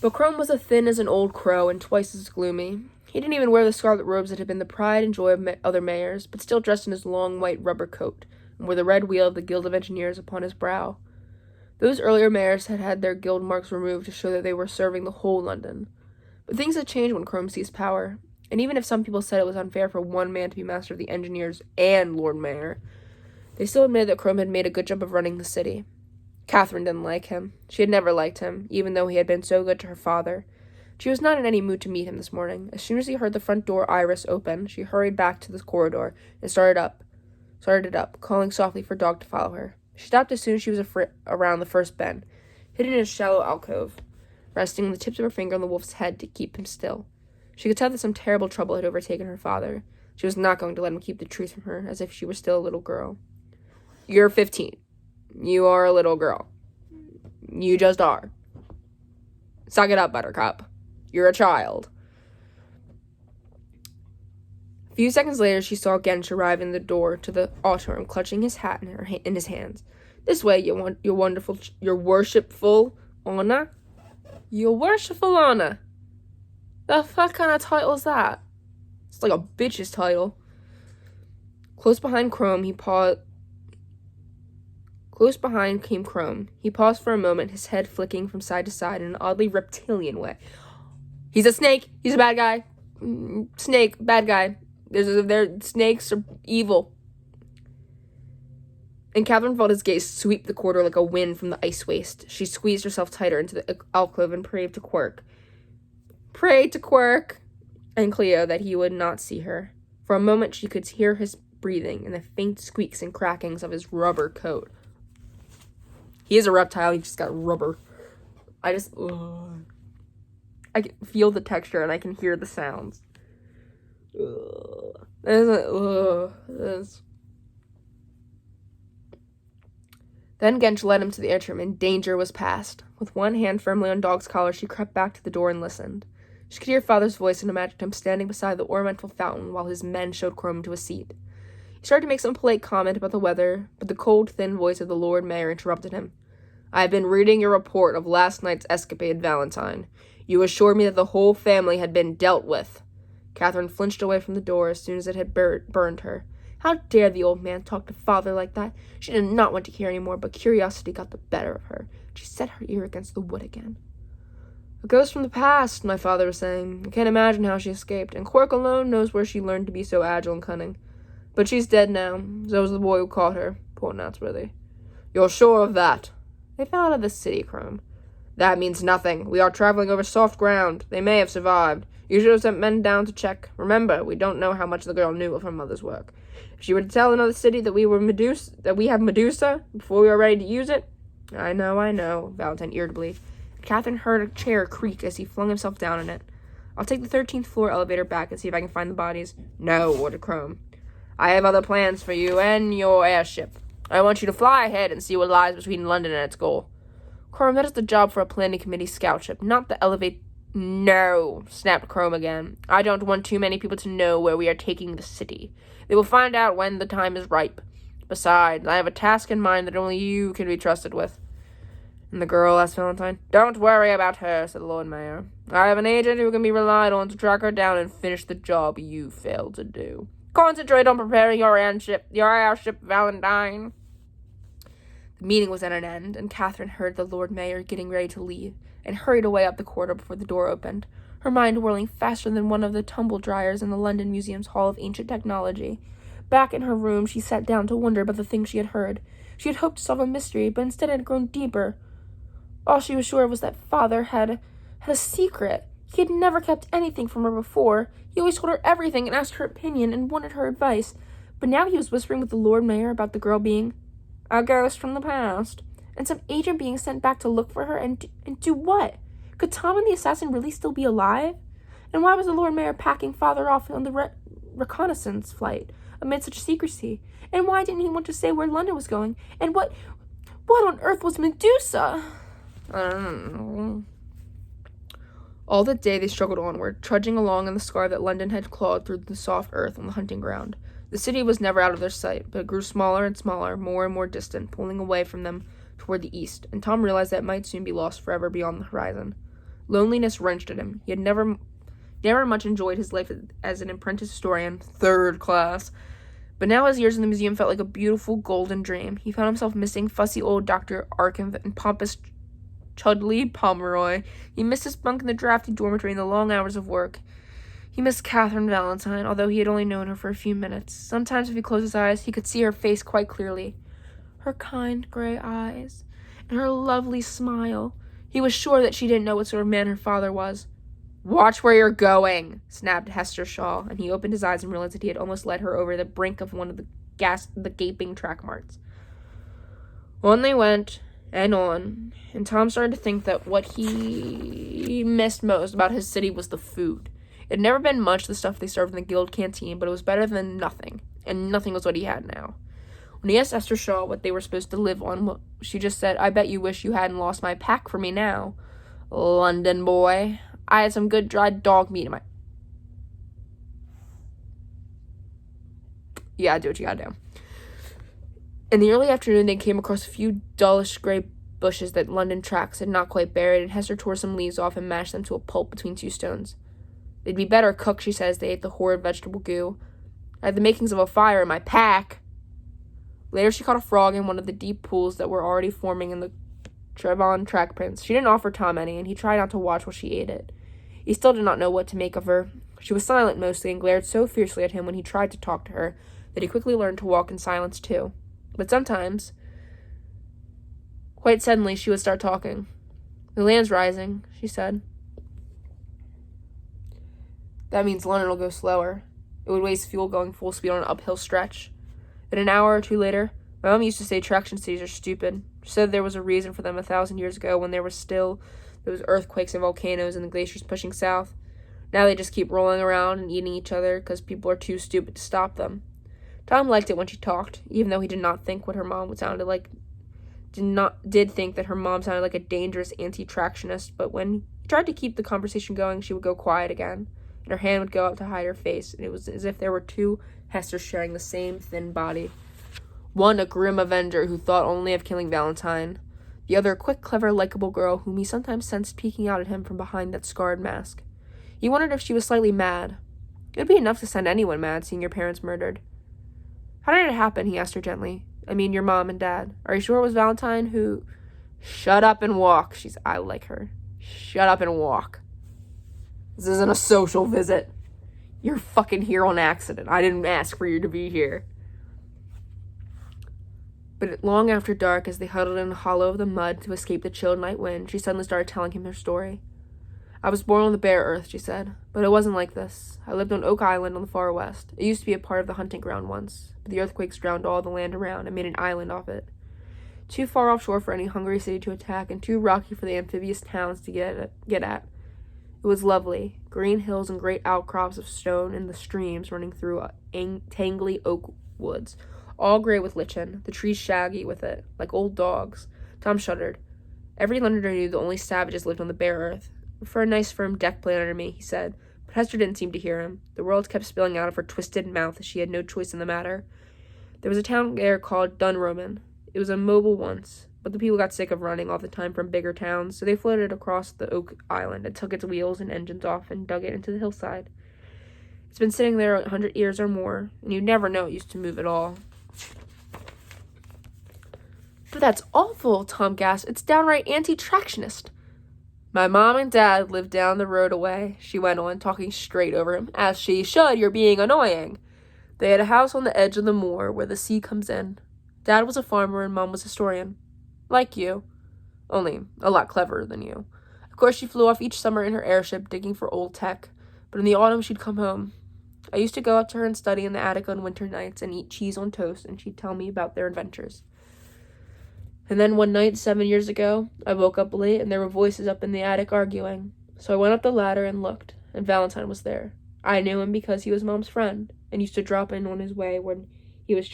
But Crome was as thin as an old crow and twice as gloomy. He didn't even wear the scarlet robes that had been the pride and joy of other mayors, but still dressed in his long white rubber coat, and wore the red wheel of the Guild of Engineers upon his brow. Those earlier mayors had had their guild marks removed to show that they were serving the whole London. But things had changed when Crome seized power, and even if some people said it was unfair for one man to be master of the engineers and Lord Mayor, they still admitted that Crome had made a good job of running the city. Catherine didn't like him. She had never liked him, even though he had been so good to her father. She was not in any mood to meet him this morning. As soon as he heard the front door iris open, she hurried back to the corridor and started it up, calling softly for Dog to follow her. She stopped as soon as she was around the first bend, hidden in a shallow alcove, resting the tips of her finger on the wolf's head to keep him still. She could tell that some terrible trouble had overtaken her father. She was not going to let him keep the truth from her, as if she were still a little girl. You're 15. You are a little girl. You just are. Suck it up, Buttercup. You're a child. A few seconds later, she saw Gench arrive in the door to the auditorium, clutching his hat in his hands. This way, your worshipful honor. Your worshipful honor. The fuck kind of title is that? It's like a bitch's title. Close behind came Chrome. He paused for a moment, his head flicking from side to side in an oddly reptilian way. He's a snake. He's a bad guy. Snake, bad guy. Snakes are evil. And Catherine felt his gaze sweep the corridor like a wind from the ice waste. She squeezed herself tighter into the alcove and prayed to Quirk. And Cleo that he would not see her. For a moment she could hear his breathing and the faint squeaks and crackings of his rubber coat. He is a reptile, he just got rubber. I can feel the texture and I can hear the sounds. Then Gench led him to the atrium, and danger was past. With one hand firmly on Dog's collar, she crept back to the door and listened. She could hear father's voice and imagined him standing beside the ornamental fountain while his men showed Chrome to a seat. He started to make some polite comment about the weather, but the cold, thin voice of the Lord Mayor interrupted him. I have been reading your report of last night's escapade, Valentine. You assured me that the whole family had been dealt with. Catherine flinched away from the door as soon as it had burned her. How dare the old man talk to father like that? She did not want to hear any more, but curiosity got the better of her. She set her ear against the wood again. A ghost from the past, my father was saying. I can't imagine how she escaped, and Quirk alone knows where she learned to be so agile and cunning. But she's dead now. So was the boy who caught her. Poor Natsworthy. You're sure of that? They fell out of the city, Chrome. That means nothing. We are traveling over soft ground. They may have survived. You should have sent men down to check. Remember, we don't know how much the girl knew of her mother's work. If she were to tell another city that we have Medusa before we are ready to use it. I know, Valentine irritably. Catherine heard a chair creak as he flung himself down in it. I'll take the 13th floor elevator back and see if I can find the bodies. No, ordered Chrome. I have other plans for you and your airship. I want you to fly ahead and see what lies between London and its goal. Chrome, that is the job for a planning committee scout ship, not the elevate... No, snapped Chrome again. I don't want too many people to know where we are taking the city. They will find out when the time is ripe. Besides, I have a task in mind that only you can be trusted with. And the girl, asked Valentine. Don't worry about her, said the Lord Mayor. I have an agent who can be relied on to track her down and finish the job you failed to do. Concentrate on preparing your airship, Valentine. The meeting was at an end, and Catherine heard the Lord Mayor getting ready to leave, and hurried away up the corridor before the door opened, her mind whirling faster than one of the tumble dryers in the London Museum's Hall of Ancient Technology. Back in her room, she sat down to wonder about the things she had heard. She had hoped to solve a mystery, but instead it had grown deeper. All she was sure of was that father had a secret. He had never kept anything from her before. He always told her everything and asked her opinion and wanted her advice. But now he was whispering with the Lord Mayor about the girl being a ghost from the past, and some agent being sent back to look for her and do what? Could Tom and the assassin really still be alive? And why was the Lord Mayor packing father off on the reconnaissance flight amid such secrecy? And why didn't he want to say where London was going? And what on earth was Medusa? I don't know. All that day they struggled onward, trudging along in the scar that London had clawed through the soft earth on the hunting ground. The city was never out of their sight, but it grew smaller and smaller, more and more distant, pulling away from them toward the east, and Tom realized that it might soon be lost forever beyond the horizon. Loneliness wrenched at him. He had never much enjoyed his life as an apprentice historian, third class, but now his years in the museum felt like a beautiful golden dream. He found himself missing fussy old Dr. Arkin and pompous Chudley Pomeroy. He missed his bunk in the drafty dormitory and the long hours of work. He missed Catherine Valentine, although he had only known her for a few minutes. Sometimes, if he closed his eyes, he could see her face quite clearly. Her kind gray eyes, and her lovely smile. He was sure that she didn't know what sort of man her father was. Watch where you're going, snapped Hester Shaw, and he opened his eyes and realized that he had almost led her over the brink of one of the gaping track marks. On they went, and on, and Tom started to think that what he missed most about his city was the food. It had never been much the stuff they served in the guild canteen, but it was better than nothing, and nothing was what he had now. When he asked Esther Shaw what they were supposed to live on, she just said, "I bet you wish you hadn't lost my pack for me now. London boy. I had some good dried dog meat in my..." Yeah, do what you gotta do. In the early afternoon, they came across a few dullish gray bushes that London tracks had not quite buried, and Hester tore some leaves off and mashed them to a pulp between two stones. "They'd be better cooked," she says. They ate the horrid vegetable goo. "I had the makings of a fire in my pack." Later, she caught a frog in one of the deep pools that were already forming in the Trebon track prints. She didn't offer Tom any, and he tried not to watch while she ate it. He still did not know what to make of her. She was silent mostly, and glared so fiercely at him when he tried to talk to her that he quickly learned to walk in silence too. But sometimes, quite suddenly, she would start talking. "The land's rising," she said. "That means London will go slower. It would waste fuel going full speed on an uphill stretch." Then an hour or two later, "My mom used to say traction cities are stupid. She said there was a reason for them 1,000 years ago when there were still those earthquakes and volcanoes and the glaciers pushing south. Now they just keep rolling around and eating each other because people are too stupid to stop them." Tom liked it when she talked, even though he did not think what her mom sounded like. Did think that her mom sounded like a dangerous anti-tractionist, but when he tried to keep the conversation going, she would go quiet again, and her hand would go up to hide her face, and it was as if there were two Hesters sharing the same thin body. One a grim avenger who thought only of killing Valentine, the other a quick, clever, likable girl whom he sometimes sensed peeking out at him from behind that scarred mask. He wondered if she was slightly mad. It would be enough to send anyone mad, seeing your parents murdered. "How did it happen?" he asked her gently. "I mean, your mom and dad. Are you sure it was Valentine who..." "Shut up and walk." I like her. "Shut up and walk. This isn't a social visit. You're fucking here on accident. I didn't ask for you to be here." But long after dark, as they huddled in a hollow of the mud to escape the chill night wind, she suddenly started telling him her story. "I was born on the bare earth," she said, "but it wasn't like this. I lived on Oak Island on the far west. It used to be a part of the hunting ground once, but the earthquakes drowned all the land around and made an island off it. Too far offshore for any hungry city to attack, and too rocky for the amphibious towns to get at. It was lovely, green hills and great outcrops of stone, and the streams running through tangly oak woods, all gray with lichen, the trees shaggy with it, like old dogs." Tom shuddered. Every Londoner knew that only savages lived on the bare earth. "For a nice firm deck plan under me," he said, but Hester didn't seem to hear him. The words kept spilling out of her twisted mouth as she had no choice in the matter. There was a town there called Dunroman. It was a mobile once, but the people got sick of running all the time from bigger towns, so they floated across the Oak Island and took its wheels and engines off and dug it into the hillside. It's been sitting there 100 years or more, and you'd never know it used to move at all. "But that's awful," Tom gasped. "It's downright anti-tractionist." "My mom and dad lived down the road away," she went on, talking straight over him. "As she should, you're being annoying. They had a house on the edge of the moor where the sea comes in. Dad was a farmer and Mom was a historian. Like you. Only a lot cleverer than you. Of course, she flew off each summer in her airship digging for old tech, but in the autumn she'd come home. I used to go up to her and study in the attic on winter nights and eat cheese on toast, and she'd tell me about their adventures. And then one night, 7 years ago, I woke up late and there were voices up in the attic arguing. So I went up the ladder and looked, and Valentine was there. I knew him because he was Mom's friend, and used to drop in on his way when he was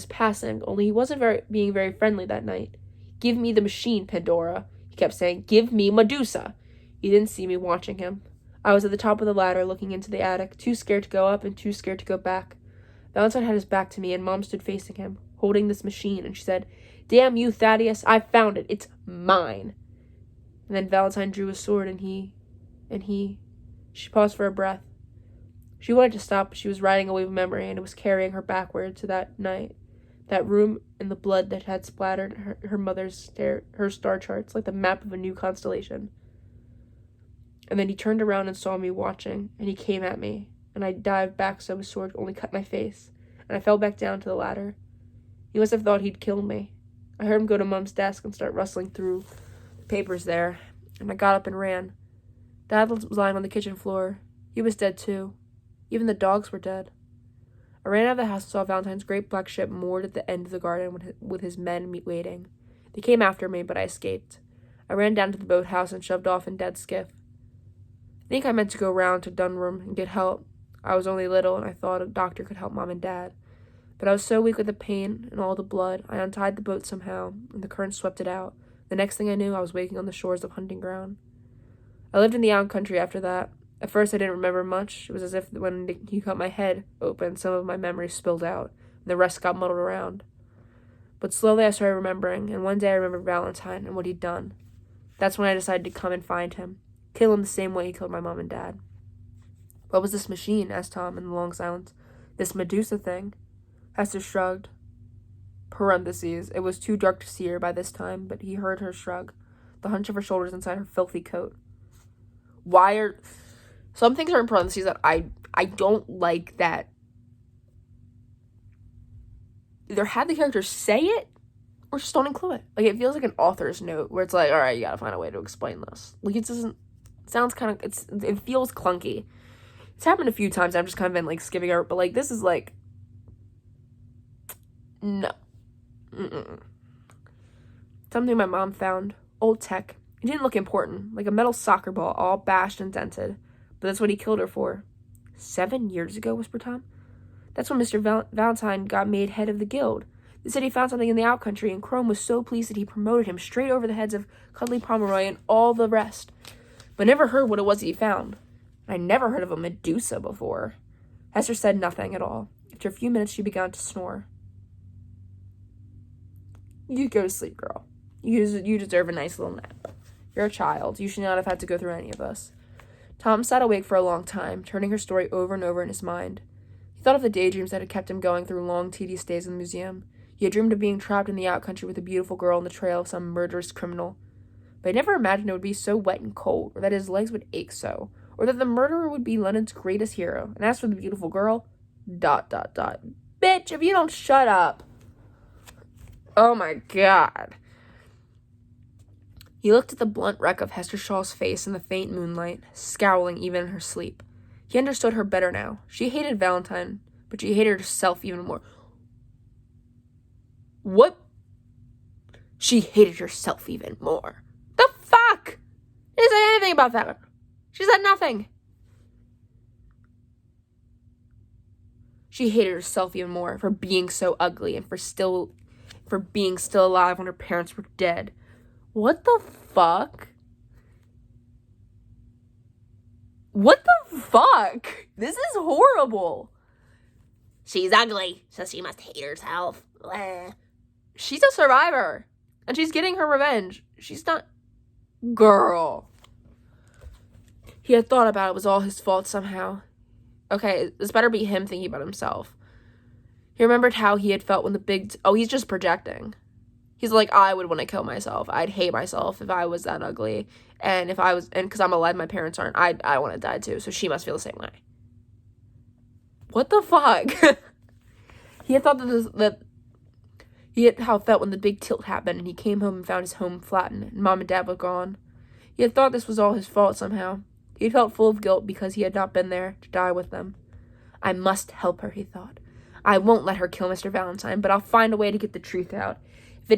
passing, only he wasn't being very friendly that night. "Give me the machine, Pandora," he kept saying. "Give me Medusa." He didn't see me watching him. I was at the top of the ladder looking into the attic, too scared to go up and too scared to go back. Valentine had his back to me, and Mom stood facing him, holding this machine, and she said, "Damn you, Thaddeus, I found it. It's mine." And then Valentine drew his sword, and she paused for a breath. She wanted to stop, but she was riding a wave of memory, and it was carrying her backward to that night, that room, and the blood that had splattered her mother's her star charts like the map of a new constellation. And then he turned around and saw me watching, and he came at me, and I dived back so his sword only cut my face, and I fell back down to the ladder. He must have thought he'd killed me. I heard him go to Mom's desk and start rustling through the papers there, and I got up and ran. Dad was lying on the kitchen floor. He was dead too. Even the dogs were dead. I ran out of the house and saw Valentine's great black ship moored at the end of the garden with his men waiting. They came after me, but I escaped. I ran down to the boathouse and shoved off in dead skiff. I think I meant to go round to Dunrum and get help. I was only little, and I thought a doctor could help Mom and Dad. But I was so weak with the pain and all the blood, I untied the boat somehow, and the current swept it out. The next thing I knew, I was waking on the shores of Hunting Ground. I lived in the out country after that. At first, I didn't remember much. It was as if when he cut my head open, some of my memories spilled out, and the rest got muddled around. But slowly I started remembering, and one day I remembered Valentine and what he'd done. That's when I decided to come and find him. Kill him the same way he killed my mom and dad. What was this machine? Asked Tom in the long silence. This Medusa thing? Hester shrugged. Parentheses. It was too dark to see her by this time, but he heard her shrug, the hunch of her shoulders inside her filthy coat. Why are... Some things are in parentheses that I don't like that... Either had the characters say it, or just don't include it. Like, it feels like an author's note, where it's like, alright, you gotta find a way to explain this. Like, it doesn't... It sounds kind of... It feels clunky. It's happened a few times, I've just kind of been, like, skipping over, but, like, this is, like... No. Something my mom found. Old tech. It didn't look important. Like a metal soccer ball, all bashed and dented. But that's what he killed her for. 7 years ago, whispered Tom. That's when Mr. Valentine got made head of the guild. They said he found something in the out country, and Crome was so pleased that he promoted him straight over the heads of Cuddly Pomeroy and all the rest. But never heard what it was he found. I never heard of a Medusa before. Hester said nothing at all. After a few minutes, she began to snore. You go to sleep, girl. You deserve a nice little nap. You're a child. You should not have had to go through any of this. Tom sat awake for a long time, turning her story over and over in his mind. He thought of the daydreams that had kept him going through long, tedious days in the museum. He had dreamed of being trapped in the out country with a beautiful girl on the trail of some murderous criminal. But he never imagined it would be so wet and cold, or that his legs would ache so, or that the murderer would be London's greatest hero. And as for the beautiful girl... ... Bitch, if you don't shut up... Oh my god. He looked at the blunt wreck of Hester Shaw's face in the faint moonlight, scowling even in her sleep. He understood her better now. She hated Valentine, but she hated herself even more. What? She hated herself even more. The fuck? She didn't say anything about that. She said nothing. She hated herself even more for being so ugly and for being still alive when her parents were dead. What the fuck? What the fuck? This is horrible. She's ugly, so she must hate herself. Bleh. She's a survivor, and she's getting her revenge. She's not... Girl. He had thought about it was all his fault somehow. Okay, this better be him thinking about himself. He remembered how he had felt when the big... Oh, he's just projecting. He's like, I would want to kill myself. I'd hate myself if I was that ugly. And if I was... And because I'm alive, my parents aren't. I want to die too, so she must feel the same way. What the fuck? He had thought that he had how it felt when the big tilt happened and he came home and found his home flattened and Mom and Dad were gone. He had thought this was all his fault somehow. He had felt full of guilt because he had not been there to die with them. I must help her, he thought. I won't let her kill Mr. Valentine, but I'll find a way to get the truth out. If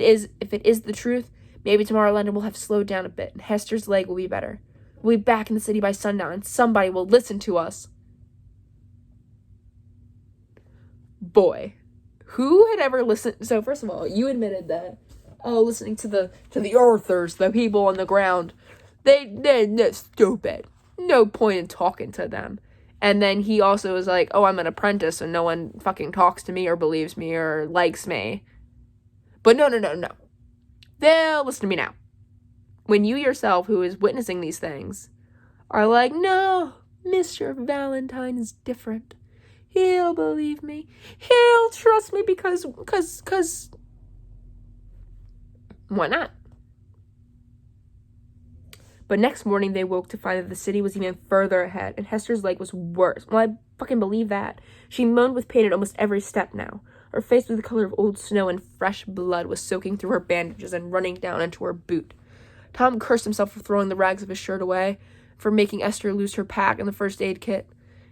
it is the truth, maybe tomorrow London will have slowed down a bit, and Hester's leg will be better. We'll be back in the city by sundown, and somebody will listen to us. Boy, who had ever listened? So first of all, you admitted that, listening to the earthers, the people on the ground, they're stupid. No point in talking to them. And then he also was like, oh, I'm an apprentice, and no one fucking talks to me or believes me or likes me. But no. They'll listen to me now. When you yourself, who is witnessing these things, are like, no, Mr. Valentine is different. He'll believe me. He'll trust me because, why not? But next morning, they woke to find that the city was even further ahead, and Hester's leg was worse. Well, I fucking believe that. She moaned with pain at almost every step now. Her face was the color of old snow, and fresh blood was soaking through her bandages and running down into her boot. Tom cursed himself for throwing the rags of his shirt away, for making Esther lose her pack and the first aid kit.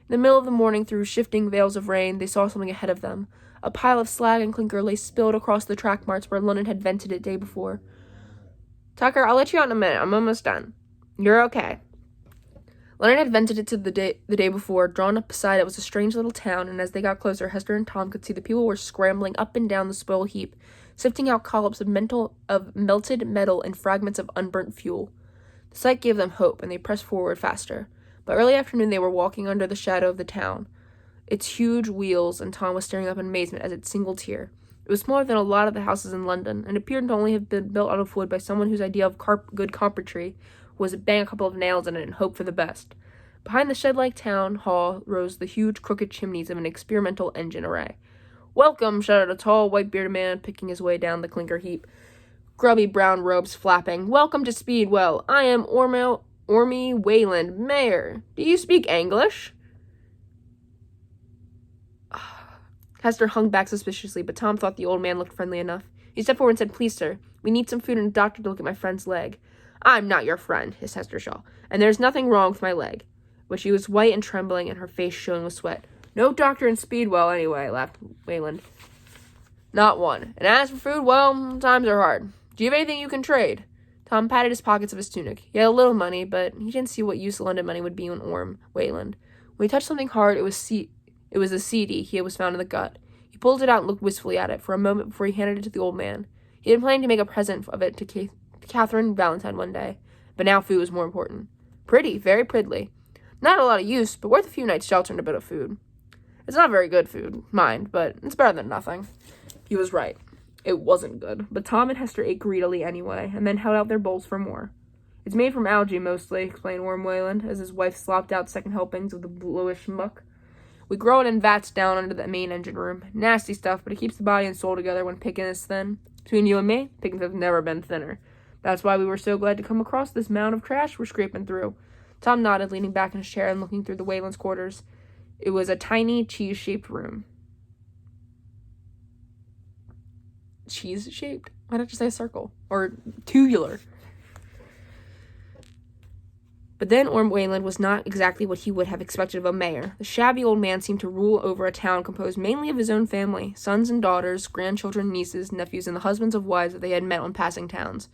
In the middle of the morning, through shifting veils of rain, they saw something ahead of them. A pile of slag and clinker lay spilled across the track marks where London had vented it day before. Tucker, I'll let you out in a minute. I'm almost done. You're okay. Leonard had vented it to the day before. Drawn up beside it was a strange little town, and as they got closer, Hester and Tom could see the people were scrambling up and down the spoil heap, sifting out collops of melted metal and fragments of unburnt fuel. The sight gave them hope, and they pressed forward faster. By early afternoon, they were walking under the shadow of the town, its huge wheels, and Tom was staring up in amazement as it singled here. It was smaller than a lot of the houses in London, and appeared to only have been built out of wood by someone whose idea of good carpentry was to bang a couple of nails in it and hope for the best. Behind the shed-like town hall rose the huge crooked chimneys of an experimental engine array. "Welcome," shouted a tall, white-bearded man, picking his way down the clinker heap, grubby brown robes flapping. "Welcome to Speedwell. I am Ormy Wayland, mayor. Do you speak English?" Hester hung back suspiciously, but Tom thought the old man looked friendly enough. He stepped forward and said, "Please, sir, we need some food and a doctor to look at my friend's leg." "I'm not your friend," hissed Hester Shaw, "and there's nothing wrong with my leg." But she was white and trembling, and her face shone with sweat. "No doctor in Speedwell, anyway," laughed Wayland. "Not one. And as for food, well, times are hard. Do you have anything you can trade?" Tom patted his pockets of his tunic. He had a little money, but he didn't see what use London money would be on Orm Wayland. When he touched something hard, it was the CD he was found in the gut. He pulled it out and looked wistfully at it for a moment before he handed it to the old man. He had been planning to make a present of it to Catherine Valentine one day, but now food was more important. Pretty, very prettily. Not a lot of use, but worth a few nights' shelter and a bit of food. It's not very good food, mind, but it's better than nothing. He was right. It wasn't good, but Tom and Hester ate greedily anyway, and then held out their bowls for more. "It's made from algae, mostly," explained Orm Wayland, as his wife slopped out second helpings of the bluish muck. "We grow it in vats down under the main engine room. Nasty stuff, but it keeps the body and soul together when picking is thin. Between you and me, pickings have never been thinner. That's why we were so glad to come across this mound of trash we're scraping through." Tom nodded, leaning back in his chair and looking through the Wayland's quarters. It was a tiny, cheese-shaped room. Cheese-shaped? Why not just say circle? Or tubular? But then Orm Wayland was not exactly what he would have expected of a mayor. The shabby old man seemed to rule over a town composed mainly of his own family, sons and daughters, grandchildren, nieces, nephews, and the husbands of wives that they had met on passing towns.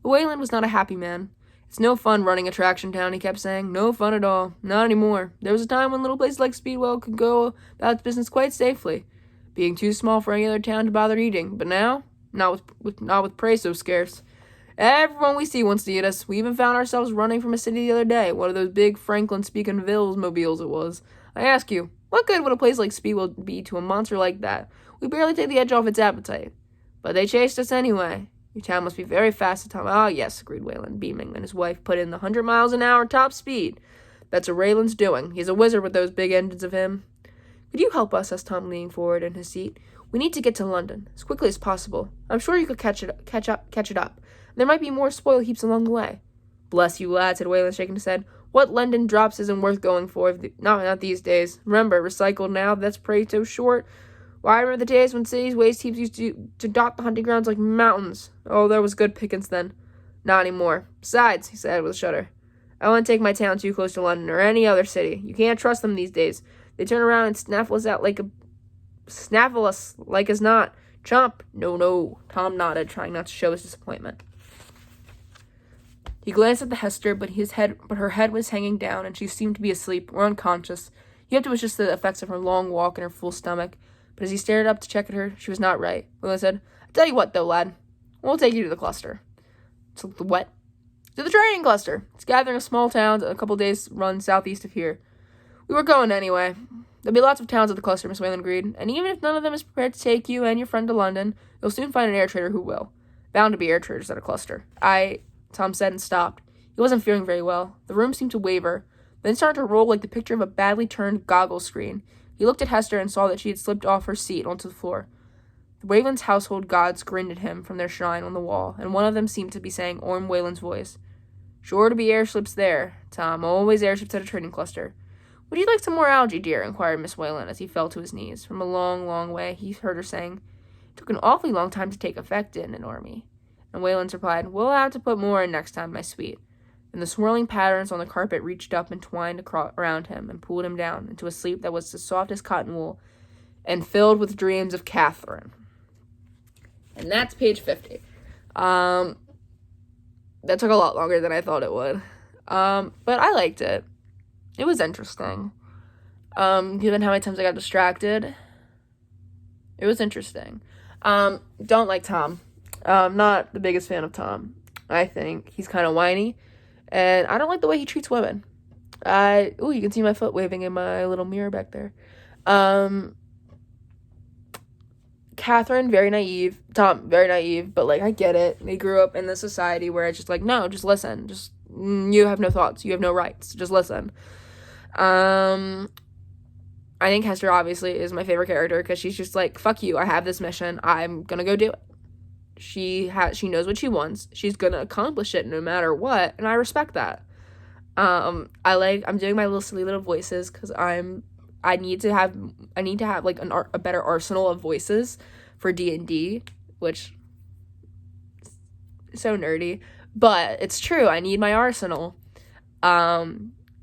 But Wayland was not a happy man. "It's no fun running a traction town," he kept saying. "No fun at all. Not anymore. There was a time when little places like Speedwell could go about its business quite safely, being too small for any other town to bother eating. But now, not with prey so scarce. Everyone we see wants to eat us. We even found ourselves running from a city the other day, one of those big Franklin-speaking mobiles it was. I ask you, what good would a place like Speedwell be to a monster like that? We barely take the edge off its appetite. But they chased us anyway. Your town must be very fast at time." "Ah, yes," agreed Wayland, beaming, and his wife put in the 100 miles an hour top speed. "That's what Rayland's doing. He's a wizard with those big engines of him." "Could you help us?" asked Tom, leaning forward in his seat. "We need to get to London as quickly as possible. I'm sure you could catch it up. There might be more spoil heaps along the way." "Bless you, lad," said Wayland, shaking his head. "What London drops isn't worth going for. Not these days. Remember, recycled now. That's prey so short. Why, I remember the days when cities' waste heaps used to dot the hunting grounds like mountains. Oh, there was good pickings then. Not anymore. Besides," he said with a shudder, "I wouldn't take my town too close to London or any other city. You can't trust them these days. They turn around and snaffle us like as not. Chomp." No. Tom nodded, trying not to show his disappointment. He glanced at the Hester, but her head was hanging down, and she seemed to be asleep or unconscious. He hoped it was just the effects of her long walk and her full stomach. But as he stared up to check at her, she was not right. Wayland said, "I tell you what, though, lad. We'll take you to the cluster." "To the what?" "To the trading cluster. It's gathering of small towns a couple days' run southeast of here. We were going anyway. There'll be lots of towns at the cluster," Miss Wayland agreed. "And even if none of them is prepared to take you and your friend to London, you'll soon find an air trader who will. Bound to be air traders at a cluster." Tom said and stopped. He wasn't feeling very well. The room seemed to waver, then started to roll like the picture of a badly turned goggle screen. He looked at Hester and saw that she had slipped off her seat onto the floor. The Wayland's household gods grinned at him from their shrine on the wall, and one of them seemed to be saying Orm Wayland's voice. "Sure to be airships there, Tom. Always airships at a trading cluster." "Would you like some more algae, dear?" inquired Miss Wayland as he fell to his knees. From a long, long way he heard her saying, "It took an awfully long time to take effect in an army." And Wayland's replied, "We'll have to put more in next time, my sweet." And the swirling patterns on the carpet reached up and twined around him and pulled him down into a sleep that was as soft as cotton wool and filled with dreams of Catherine. And that's page 50. That took a lot longer than I thought it would. But I liked it. It was interesting. Given how many times I got distracted, it was interesting. Don't like Tom. Not the biggest fan of Tom. I think he's kind of whiny, and I don't like the way he treats women. You can see my foot waving in my little mirror back there. Catherine, very naive. Tom, very naive, but, like, I get it. They grew up in this society where it's just like, no, just listen. Just, you have no thoughts. You have no rights. Just listen. I think Hester, obviously, is my favorite character because she's just like, fuck you. I have this mission. I'm gonna go do it. She knows what she wants. She's gonna accomplish it no matter what, and I respect that. I'm doing my little silly little voices because I need to have like a better arsenal of voices for D&D, which is so nerdy, but it's true. I need my arsenal.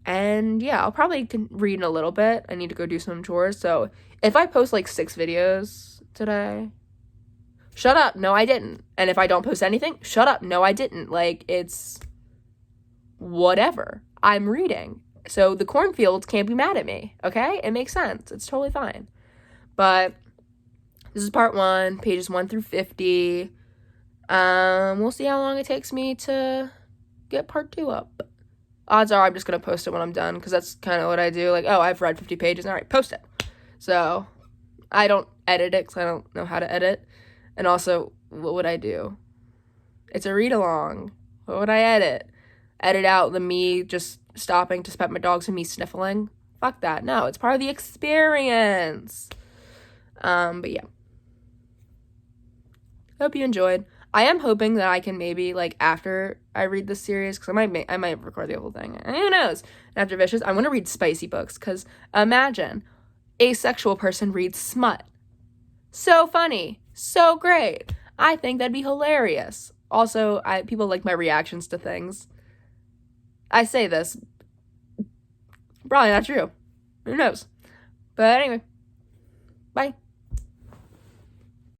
And yeah, I'll probably read in a little bit. I need to go do some chores. So if I post like 6 videos today, shut up. No, I didn't. And if I don't post anything, shut up. No, I didn't. Like, it's whatever. I'm reading. So the cornfields can't be mad at me, okay? It makes sense. It's totally fine. But this is part 1, pages 1 through 50. We'll see how long it takes me to get part 2 up. Odds are I'm just going to post it when I'm done, because that's kind of what I do. Like, oh, I've read 50 pages. All right, post it. So I don't edit it because I don't know how to edit. And also, what would I do? It's a read-along. What would I edit? Edit out the me just stopping to pet my dogs and me sniffling? Fuck that. No, it's part of the experience. But yeah. Hope you enjoyed. I am hoping that I can maybe, like, after I read this series, because I might record the whole thing. And who knows? After Vicious, I want to read spicy books, because imagine a sexual person reads smut. So funny. So great. I think that'd be hilarious. Also, people like my reactions to things. I say this. Probably not true. Who knows? But anyway. Bye.